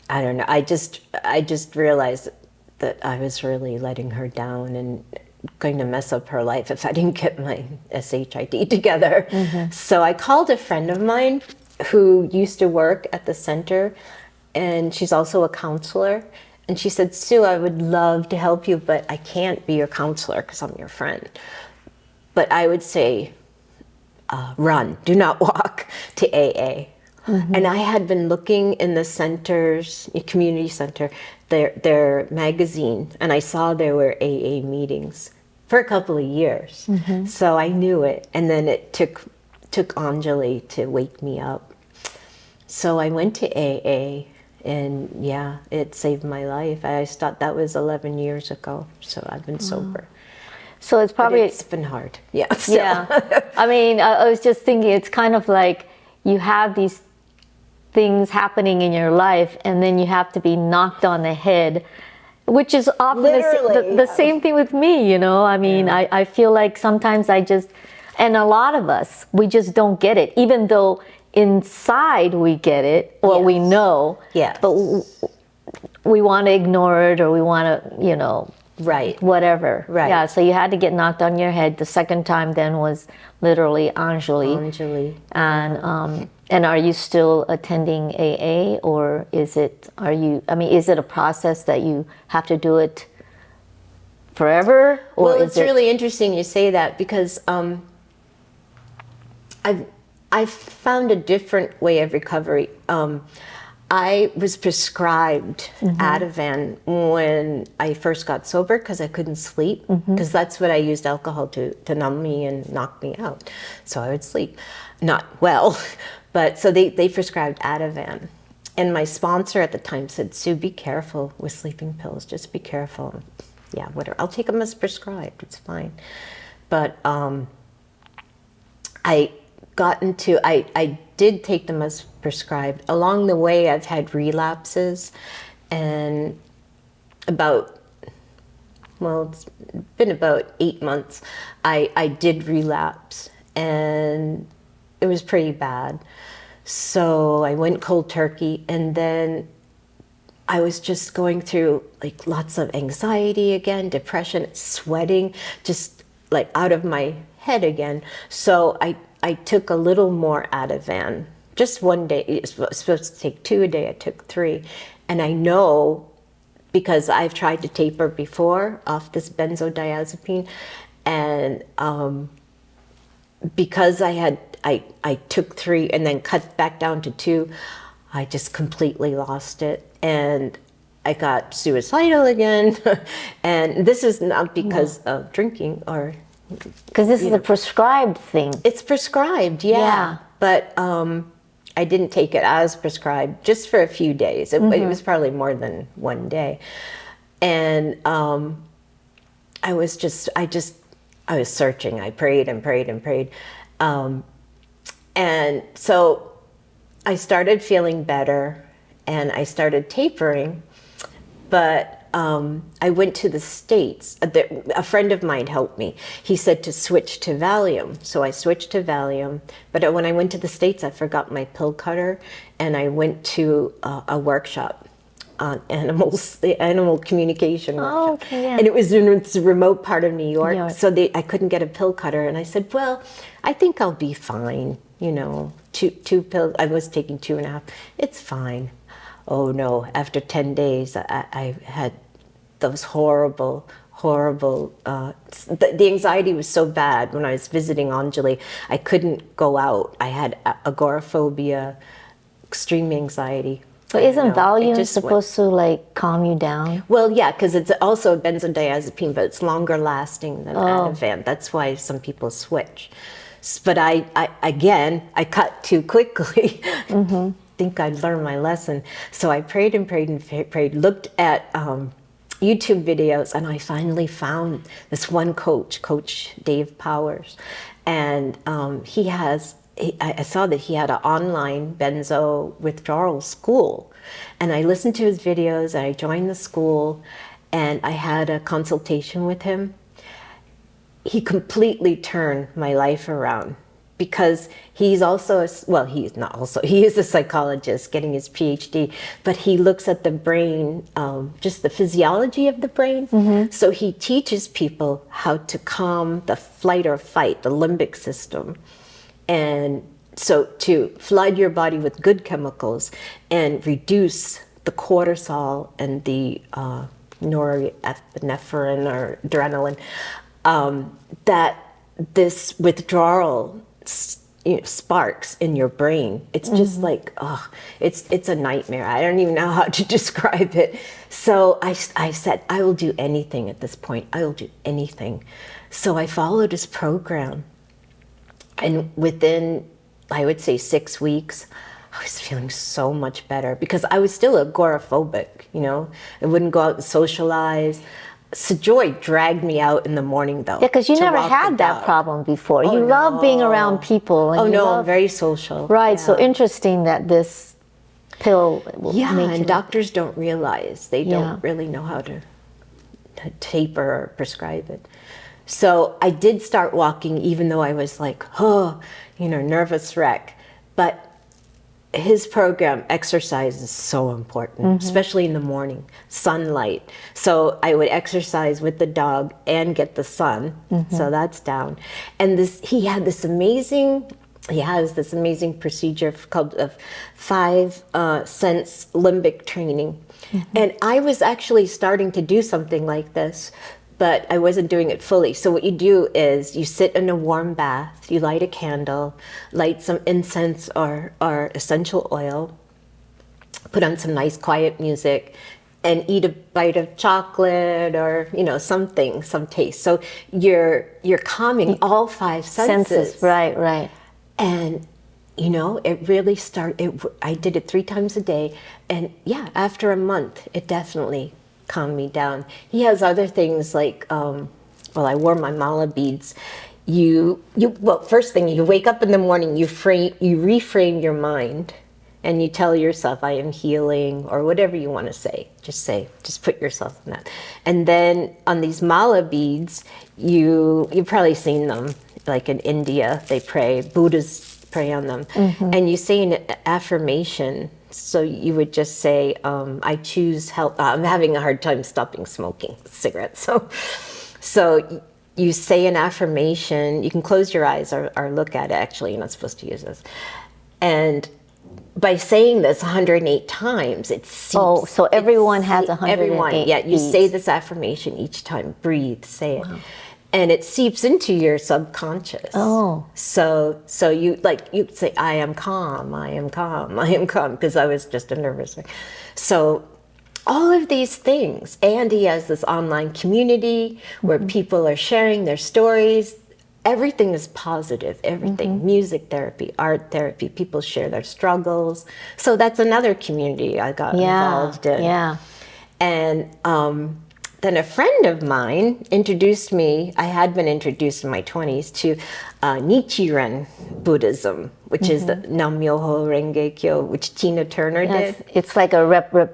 I don't know. I just realized that I was really letting her down and going to mess up her life if I didn't get my SHIT together. So I called a friend of mine who used to work at the center, and she's also a counselor. And she said, Sue, I would love to help you, but I can't be your counselor because I'm your friend. But I would say, run, do not walk to AA. And I had been looking in the centers, community center, their magazine, and I saw there were AA meetings for a couple of years. So I knew it. And then it took Anjali to wake me up. So I went to AA, and yeah, it saved my life. I thought that was 11 years ago. So I've been sober. So it's probably... But it's been hard. Yeah. So. Yeah. I mean, I was just thinking, it's kind of like you have these things happening in your life, and then you have to be knocked on the head, which is often the same thing with me, you know. I mean, I feel like sometimes and a lot of us, we just don't get it, even though inside we get it, or we know, but we want to ignore it, or we want to, you know, whatever. Yeah, so you had to get knocked on your head. The second time then was literally Anjali. And are you still attending AA, or is it a process that you have to do it forever? Or well, it's really interesting you say that, because I've found a different way of recovery. I was prescribed Ativan when I first got sober because I couldn't sleep, because that's what I used alcohol to numb me and knock me out. So I would sleep. Not well, but so they prescribed Ativan. And my sponsor at the time said, Sue, be careful with sleeping pills. Just be careful. Yeah, whatever. I'll take them as prescribed. It's fine. But I did take them as prescribed. Along the way, I've had relapses, and it's been about 8 months. I did relapse, and it was pretty bad. So I went cold turkey, and then I was just going through like lots of anxiety again, depression, sweating, just like out of my head again. So I took a little more Ativan, just one day. It was supposed to take 2 a day. I took 3. And I know, because I've tried to taper before off this benzodiazepine, and because I took 3 and then cut back down to 2, I just completely lost it. And I got suicidal again. And this is not because of drinking or... Because this is a prescribed thing. It's prescribed, yeah. But I didn't take it as prescribed, just for a few days. It was probably more than 1 day. And I was searching. I prayed and prayed and prayed. And so I started feeling better, and I started tapering. But I went to the States. A friend of mine helped me. He said to switch to Valium. So I switched to Valium. But when I went to the States, I forgot my pill cutter, and I went to a workshop on the animal communication workshop. Oh, okay, yeah. And it was in a remote part of New York. So I couldn't get a pill cutter. And I said, well, I think I'll be fine. You know, two pills. I was taking 2.5. It's fine. Oh no, after 10 days, I had those horrible, the anxiety was so bad when I was visiting Anjali. I couldn't go out. I had agoraphobia, extreme anxiety. So isn't Valium supposed to like calm you down? Well, yeah, because it's also a benzodiazepine, but it's longer lasting than Ativan. That's why some people switch. But I cut too quickly. Think I'd learned my lesson. So I prayed and prayed and prayed, looked at YouTube videos, and I finally found this one Coach Dave Powers. And I saw that he had an online benzo withdrawal school. And I listened to his videos, and I joined the school, and I had a consultation with him. He completely turned my life around. Because he is a psychologist getting his PhD, but he looks at the brain, just the physiology of the brain. So he teaches people how to calm the flight or fight, the limbic system. And so to flood your body with good chemicals and reduce the cortisol and the norepinephrine or adrenaline, that this withdrawal sparks in your brain. It's just like, it's a nightmare. I don't even know how to describe it. So I said, I will do anything at this point. I will do anything. So I followed his program. And within, I would say 6 weeks, I was feeling so much better because I was still agoraphobic, you know. I wouldn't go out and socialize. Joy dragged me out in the morning, though. Yeah, because you to never walk the had that dog. problem before. Oh, You love being around people. And Oh, you no, love- I'm very social. Right, so Yeah. interesting that this pill will Yeah, make and you... doctors don't realize. They Yeah. don't really know how to taper or prescribe it. So I did start walking, even though I was like, oh, you know, nervous wreck. But his program, exercise is so important, especially in the morning, sunlight. So I would exercise with the dog and get the sun. So that's down. And he has this amazing procedure called 5 sense limbic training. And I was actually starting to do something like this, but I wasn't doing it fully. So what you do is you sit in a warm bath, you light a candle, light some incense or essential oil, put on some nice quiet music, and eat a bite of chocolate or, you know, something, some taste. So you're calming all 5 senses. Right. And, you know, it really started, I did it 3 times a day. And yeah, after a month, it definitely calmed me down. He has other things like, I wore my mala beads. Well, first thing, you wake up in the morning, you reframe your mind and you tell yourself, I am healing, or whatever you want to say. Just put yourself in that. And then on these mala beads, you've probably seen them, like in India, they pray, Buddhists pray on them. And you say an affirmation. So you would just say, I choose health. I'm having a hard time stopping smoking cigarettes. So you say an affirmation. You can close your eyes or look at it. Actually, you're not supposed to use this. And by saying this 108 times, it seeps. Oh, so everyone has 108 Everyone, yeah. You beats. say this affirmation each time. Breathe, say it. And it seeps into your subconscious. Oh. So you say, I am calm, I am calm, I am calm, because I was just a nervous wreck. So all of these things. And he has this online community where people are sharing their stories. Everything is positive, everything. Music therapy, art therapy, people share their struggles. So that's another community I got involved in. Yeah. And then a friend of mine introduced me, I had been introduced in my 20s to Nichiren Buddhism, which is the Nam-myoho Renge Kyo, which Tina Turner did. It's like a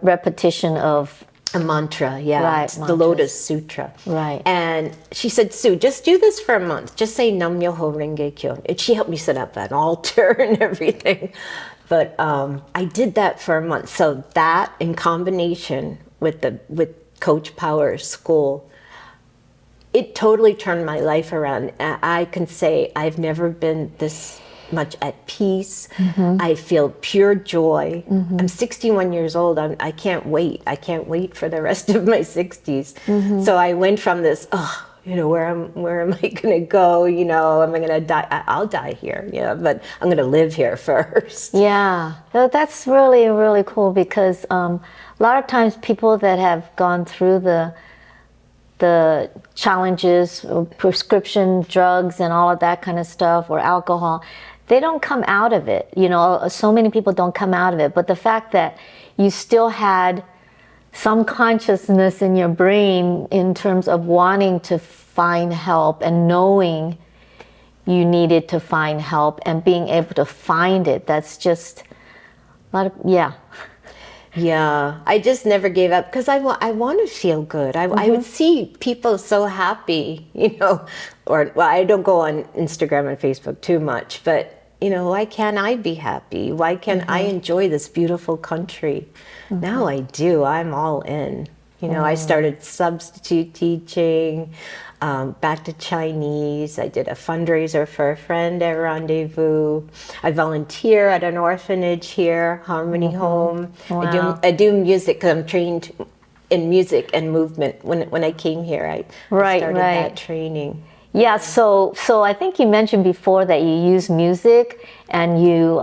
repetition of... A mantra, yeah. Right, It's the mantras. Lotus Sutra. Right. And she said, Sue, just do this for a month. Just say Nam-myoho Renge Kyo. And she helped me set up an altar and everything. But I did that for a month. So that in combination with Coach Power's school, it totally turned my life around. I can say I've never been this much at peace. I feel pure joy. I'm 61 years old. I can't wait. I can't wait for the rest of my 60s. So I went from this, you know, where am I going to go? You know, am I going to die? I'll die here, yeah, but I'm going to live here first. Yeah, that's really, really cool because a lot of times people that have gone through the challenges, prescription drugs and all of that kind of stuff, or alcohol, they don't come out of it. You know, so many people don't come out of it. But the fact that you still had some consciousness in your brain in terms of wanting to find help and knowing you needed to find help and being able to find it, that's just a lot of, yeah. Yeah, I just never gave up because I want to feel good. I would see people so happy, you know, I don't go on Instagram and Facebook too much, but, you know, why can't I be happy? Why can't I enjoy this beautiful country? Now I do. I'm all in. You know, I started substitute teaching, back to Chinese. I did a fundraiser for a friend at Rendezvous. I volunteer at an orphanage here, Harmony Home. Wow. I do music because I'm trained in music and movement. When I came here, I started that training. Yeah, so I think you mentioned before that you use music and you,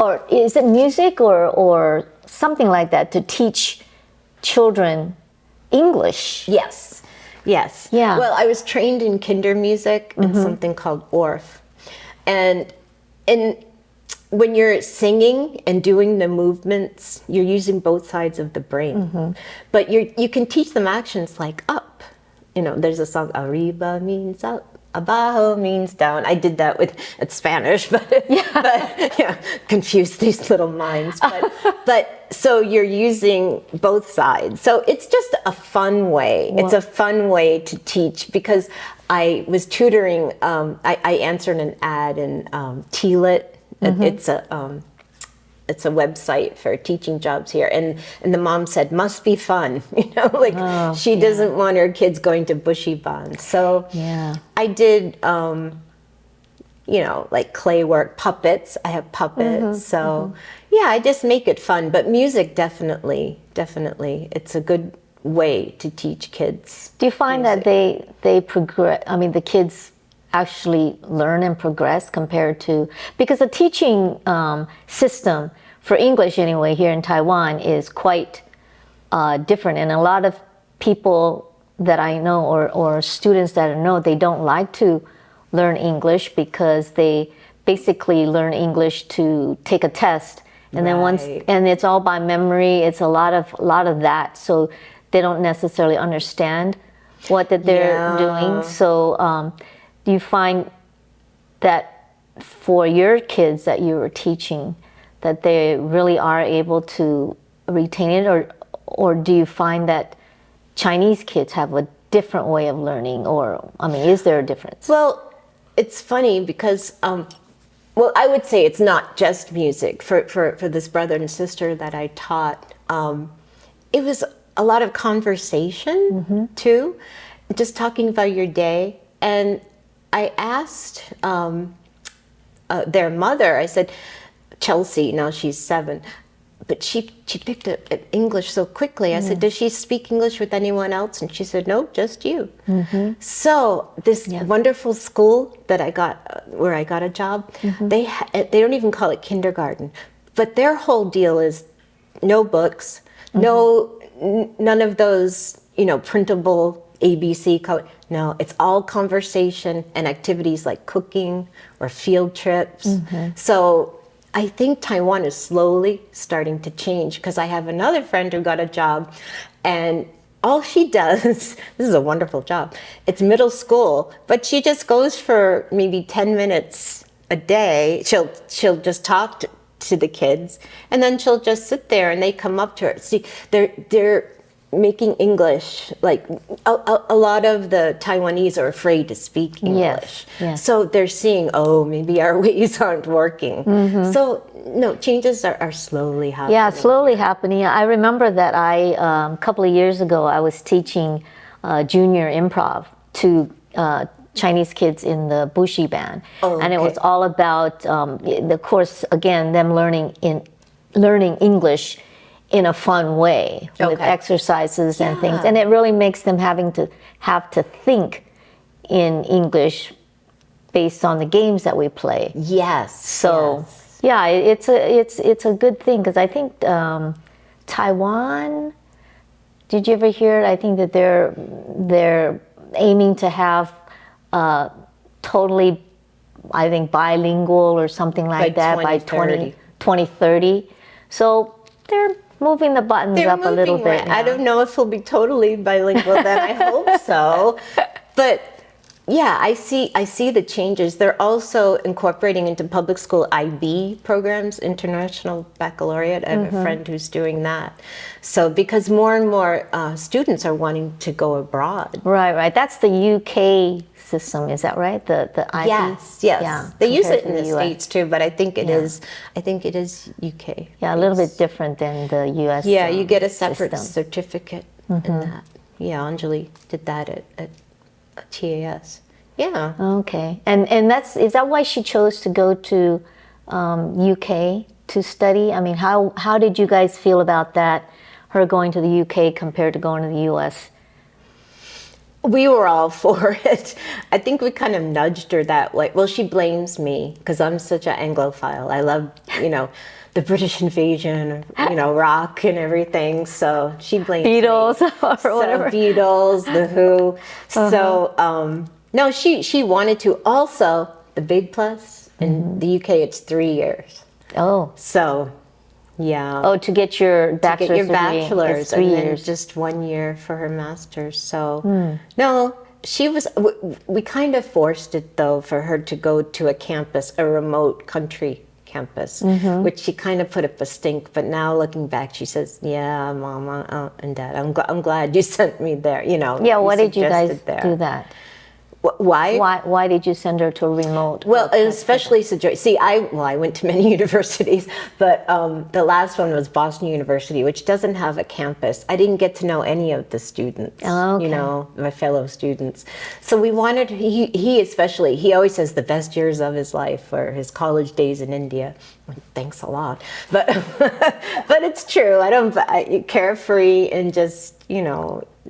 or is it music or something like that to teach children English? Yes. Yes. Yeah. Well, I was trained in kinder music and something called Orff. And when you're singing and doing the movements, you're using both sides of the brain. But you can teach them actions like up. You know, there's a song, arriba means up, abajo means down. I did that with Spanish, but confuse these little minds. But so you're using both sides. So it's just a fun way. It's a fun way to teach, because I was tutoring. I answered an ad in TLIT. It's a website for teaching jobs here, and the mom said must be fun, she doesn't want her kids going to bushy bonds. So I did like clay work, puppets. I have puppets. So I just make it fun. But music, definitely it's a good way to teach kids. Do you find music. that they progress? I mean, the kids actually learn and progress compared to, because the teaching system for English anyway here in Taiwan is quite different, and a lot of people that I know or students that I know, they don't like to learn English because they basically learn English to take a test, and then and it's all by memory. It's a lot of that, so they don't necessarily understand what that they're doing. So do you find that for your kids that you were teaching, that they really are able to retain it, or do you find that Chinese kids have a different way of learning, or is there a difference? Well, it's funny because I would say it's not just music. For this brother and sister that I taught, it was a lot of conversation too, just talking about your day. And I asked their mother, I said, Chelsea, now she's 7, but she picked up English so quickly. I said, does she speak English with anyone else? And she said, no, just you. So this wonderful school that I got, where I got a job, they don't even call it kindergarten, but their whole deal is no books, none of those, printable ABC code. No, it's all conversation and activities like cooking or field trips. So I think Taiwan is slowly starting to change, because I have another friend who got a job, and all she does, this is a wonderful job, it's middle school, but she just goes for maybe 10 minutes a day. She'll just talk to the kids, and then she'll just sit there and they come up to her. See, they're making English, like a lot of the Taiwanese are afraid to speak English. Yes. So they're seeing, maybe our ways aren't working. So no, changes are slowly happening. Yeah, slowly happening. I remember that a couple of years ago, I was teaching junior improv to Chinese kids in the Bushi band. And it was all about, the course, again, them learning English in a fun way with exercises and things, and it really makes them have to think in English based on the games that we play. Yes. So it's a good thing, because I think Taiwan. Did you ever hear? I think that they're aiming to have totally, I think, bilingual or something like that by 2030. So they're moving the buttons up a little bit. I don't know if it'll be totally bilingual then. I hope so. But yeah, I see the changes. They're also incorporating into public school IB programs, International Baccalaureate. I have a friend who's doing that. So because more and more students are wanting to go abroad. Right. That's the UK system, is that right? The IB? Yes. Yeah, they use it in the States too, but I think it is UK. Yeah, a little bit different than the US. Yeah, you get a separate system. certificate in that. Yeah, Anjali did that at TAS. Yeah. Okay. And is that why she chose to go to UK to study? I mean, how did you guys feel about that, her going to the UK compared to going to the US? We were all for it. I think we kind of nudged her that way. Well, she blames me because I'm such an Anglophile. I love, the British invasion, rock and everything. So she blames Beatles me. or whatever. So Beatles, The Who. So no, she wanted to. Also, the big plus in the UK, it's 3 years. Oh. So, yeah. Oh, to get your bachelor's bachelor's, it's 3 and then years. just 1 year for her master's. So, no, she was. We kind of forced it though for her to go to a campus, a remote country campus, which she kind of put up a stink. But now looking back, she says, "Yeah, Mama and Dad, I'm glad you sent me there." Yeah. Why did you guys do that? Why? Why did you send her to a remote? Well, especially see, I went to many universities, but the last one was Boston University, which doesn't have a campus. I didn't get to know any of the students, Oh, okay. my fellow students. So we wanted, he especially, he always says the best years of his life were his college days in India. Thanks a lot. But, but it's true. Carefree and just,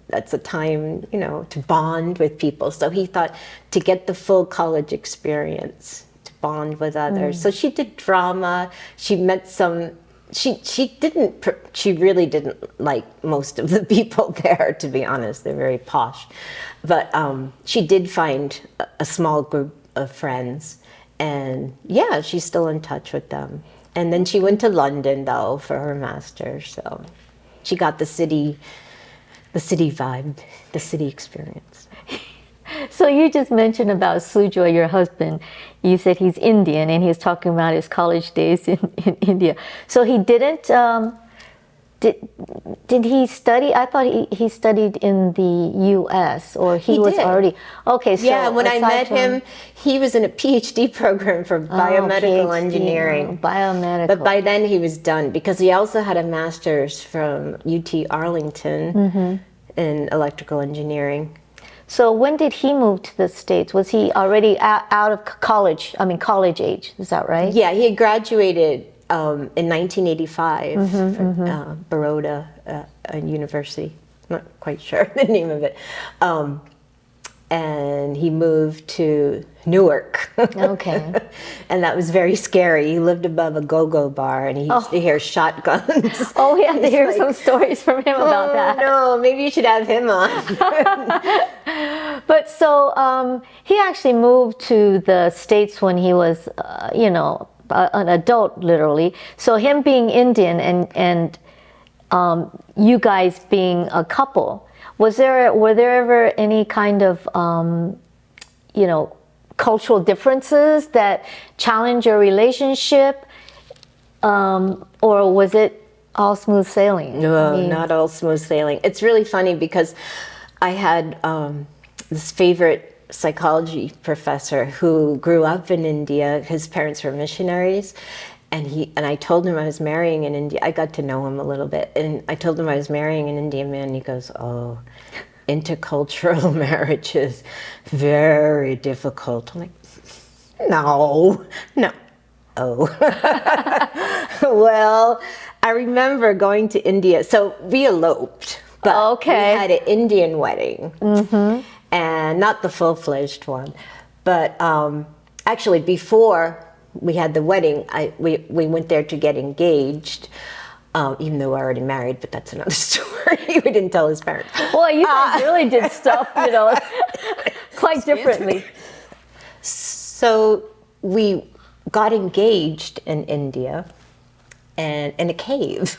that's a time, to bond with people. So he thought to get the full college experience, to bond with others. So she did drama. She met she really didn't like most of the people there, to be honest. They're very posh. But she did find a small group of friends. And yeah, she's still in touch with them. And then she went to London, though, for her master's. So she got the city vibe, the city experience. So you just mentioned about Sujoy, your husband. You said he's Indian, and he's talking about his college days in India. So he didn't. Did he study? I thought he studied in the U.S. or he was did. already okay. So yeah, when I met him, he was in a PhD program for biomedical PhD, engineering. Biomedical. But by then he was done because he also had a master's from UT Arlington in electrical engineering. So when did he move to the States? Was he already out of college? I mean, college age. Is that right? Yeah, he had graduated in 1985 from Baroda University. Not quite sure the name of it. And he moved to Newark. Okay. And that was very scary. He lived above a go-go bar and he used to hear shotguns. Oh, we have to hear some stories from him about that. No, maybe you should have him on. But so he actually moved to the States when he was, an adult, literally. So him being Indian and you guys being a couple, were there ever any kind of, cultural differences that challenge your relationship, or was it all smooth sailing? No, not all smooth sailing. It's really funny because I had this favorite psychology professor who grew up in India. His parents were missionaries, and I told him I was marrying an Indian. I got to know him a little bit, and I told him I was marrying an Indian man. And he goes, "Oh, intercultural marriage is very difficult." I'm like, no. Oh. Well, I remember going to India. So we eloped, but we had an Indian wedding. And not the full-fledged one. But actually, before we had the wedding, we went there to get engaged, even though we're already married, but that's another story. We didn't tell his parents. Well, you guys really did stuff, quite differently. So we got engaged in India and in a cave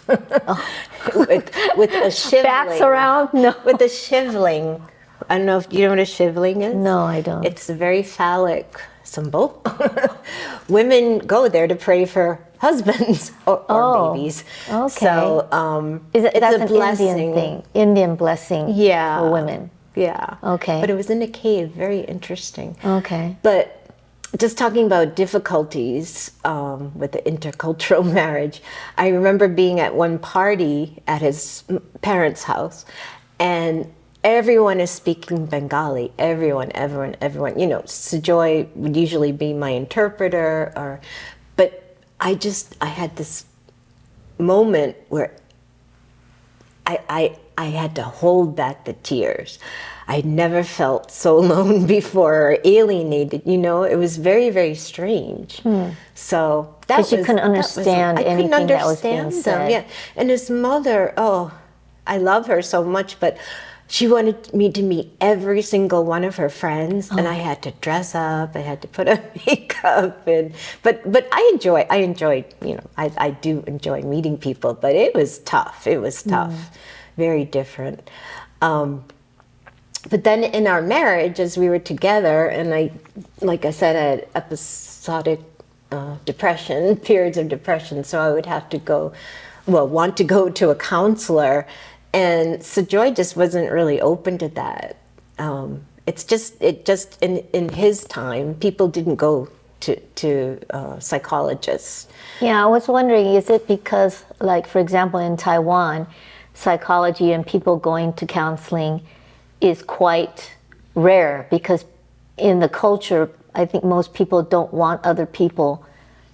with a shivling. Backs around? No. With a shivling. I don't know if you know what a shivling is. No, I don't. It's a very phallic symbol. Women go there to pray for husbands or babies. Okay. So that's a an blessing. Indian thing. Indian blessing for women. Yeah. Okay. But it was in a cave. Very interesting. Okay. But just talking about difficulties with the intercultural marriage, I remember being at one party at his parents' house, and everyone is speaking Bengali. Everyone. Sujoy would usually be my interpreter, but I had this moment where I had to hold back the tears. I'd never felt so alone before or alienated, you know. It was very, very strange. So that was... Because you couldn't understand anything that was being said. Yeah. And his mother, oh, I love her so much, but she wanted me to meet every single one of her friends, and I had to dress up, I had to put on makeup, but I enjoyed, you know, I do enjoy meeting people, but it was tough. It was tough, very different. But then in our marriage, as we were together, and like I said, I had episodic depression, periods of depression, so I would have to want to go to a counselor. And so Joy just wasn't really open to that. It just in his time, people didn't go to psychologists. Yeah, I was wondering, is it because, like, for example, in Taiwan, psychology and people going to counseling is quite rare, because in the culture, I think most people don't want other people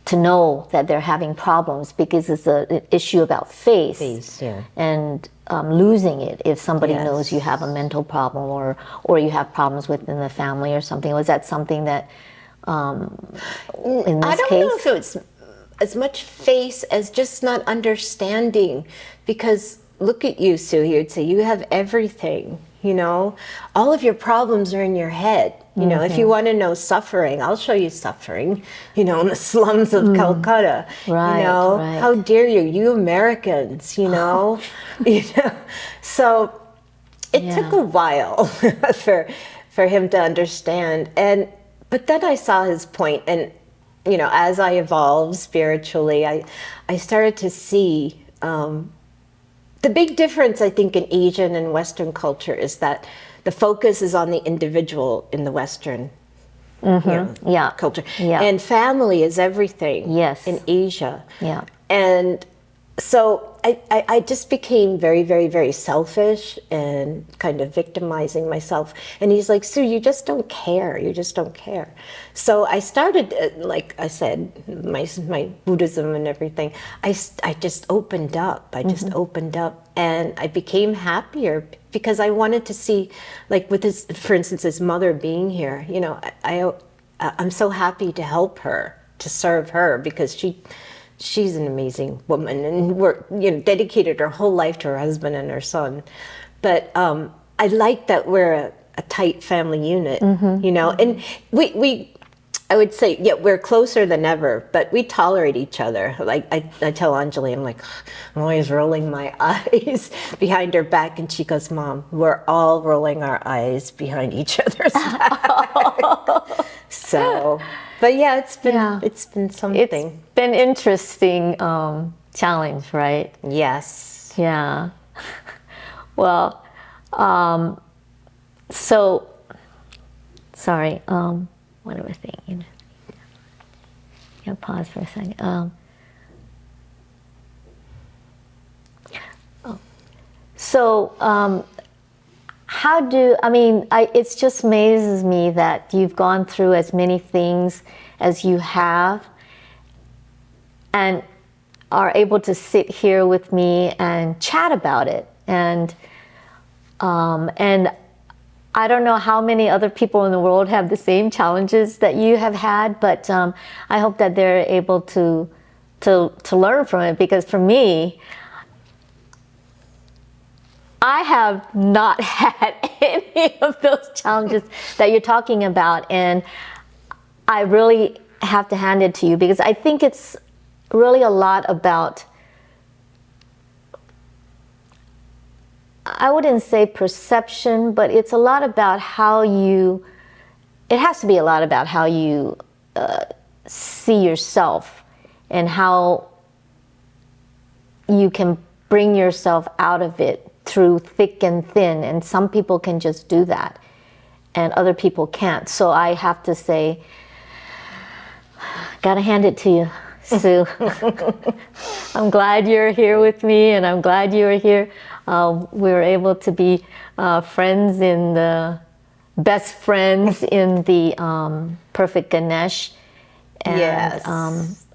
to know that they're having problems, because it's an issue about faith, yeah. And losing it if somebody knows you have a mental problem or you have problems within the family or something. Was that something that in this I don't case? know if it was as much faith as just not understanding, because look at you, Sue. You'd say you have everything. You know, all of your problems are in your head. You know, if you want to know suffering, I'll show you suffering, you know, in the slums of Calcutta. Right, you know, right. How dare you Americans, you know? You know, so it took a while for him to understand. But then I saw his point, and, you know, as I evolved spiritually, I started to see the big difference, I think, in Asian and Western culture is that the focus is on the individual in the Western culture. Yeah. And family is everything in Asia. Yeah. And so I just became very, very, very selfish and kind of victimizing myself. And he's like, Sue, you just don't care. You just don't care. So I started, like I said, my Buddhism and everything. I just opened up. I just opened up, and I became happier because I wanted to see, like with his, for instance, his mother being here. You know, I'm so happy to help her, to serve her, because she's an amazing woman, and dedicated her whole life to her husband and her son. But I like that we're a tight family unit, you know, and we I would say, we're closer than ever, but we tolerate each other. Like I tell Anjali, I'm like, I'm always rolling my eyes behind her back, and she goes, Mom, we're all rolling our eyes behind each other's back. So, but yeah, it's been something. It's been interesting challenge, right? Yes. Yeah. Well, so sorry. What was I thinking? Yeah, pause for a second. It just amazes me that you've gone through as many things as you have and are able to sit here with me and chat about it. And I don't know how many other people in the world have the same challenges that you have had, but I hope that they're able to learn from it, because for me, I have not had any of those challenges that you're talking about, and I really have to hand it to you, because I think it's really a lot about, I wouldn't say perception, but it's a lot about how you, it has to be a lot about how you see yourself and how you can bring yourself out of it through thick and thin. And some people can just do that and other people can't. So I have to say, gotta hand it to you, Sue. I'm glad you're here with me, and I'm glad you were here. We were able to be friends in the best friends in the Perfect Ganesh. And yes,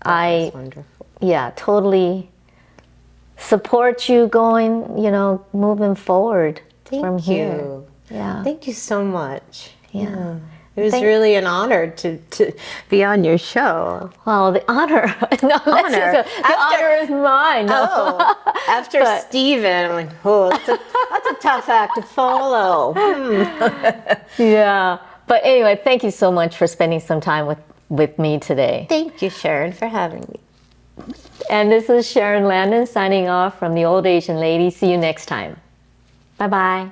I, wonderful. Yeah, totally support you going, you know, moving forward from Thank here. you. Yeah. Thank you so much. Yeah. It was Thank- really an honor to be on your show. Well, the honor. No, Honor. the honor is mine. No. Oh, after But- Stephen, I'm like, oh, that's a tough act to follow. Yeah. But anyway, thank you so much for spending some time with me today. Thank you, Sharon, for having me. And this is Sharon Landon signing off from the Old Asian Lady. See you next time. Bye-bye.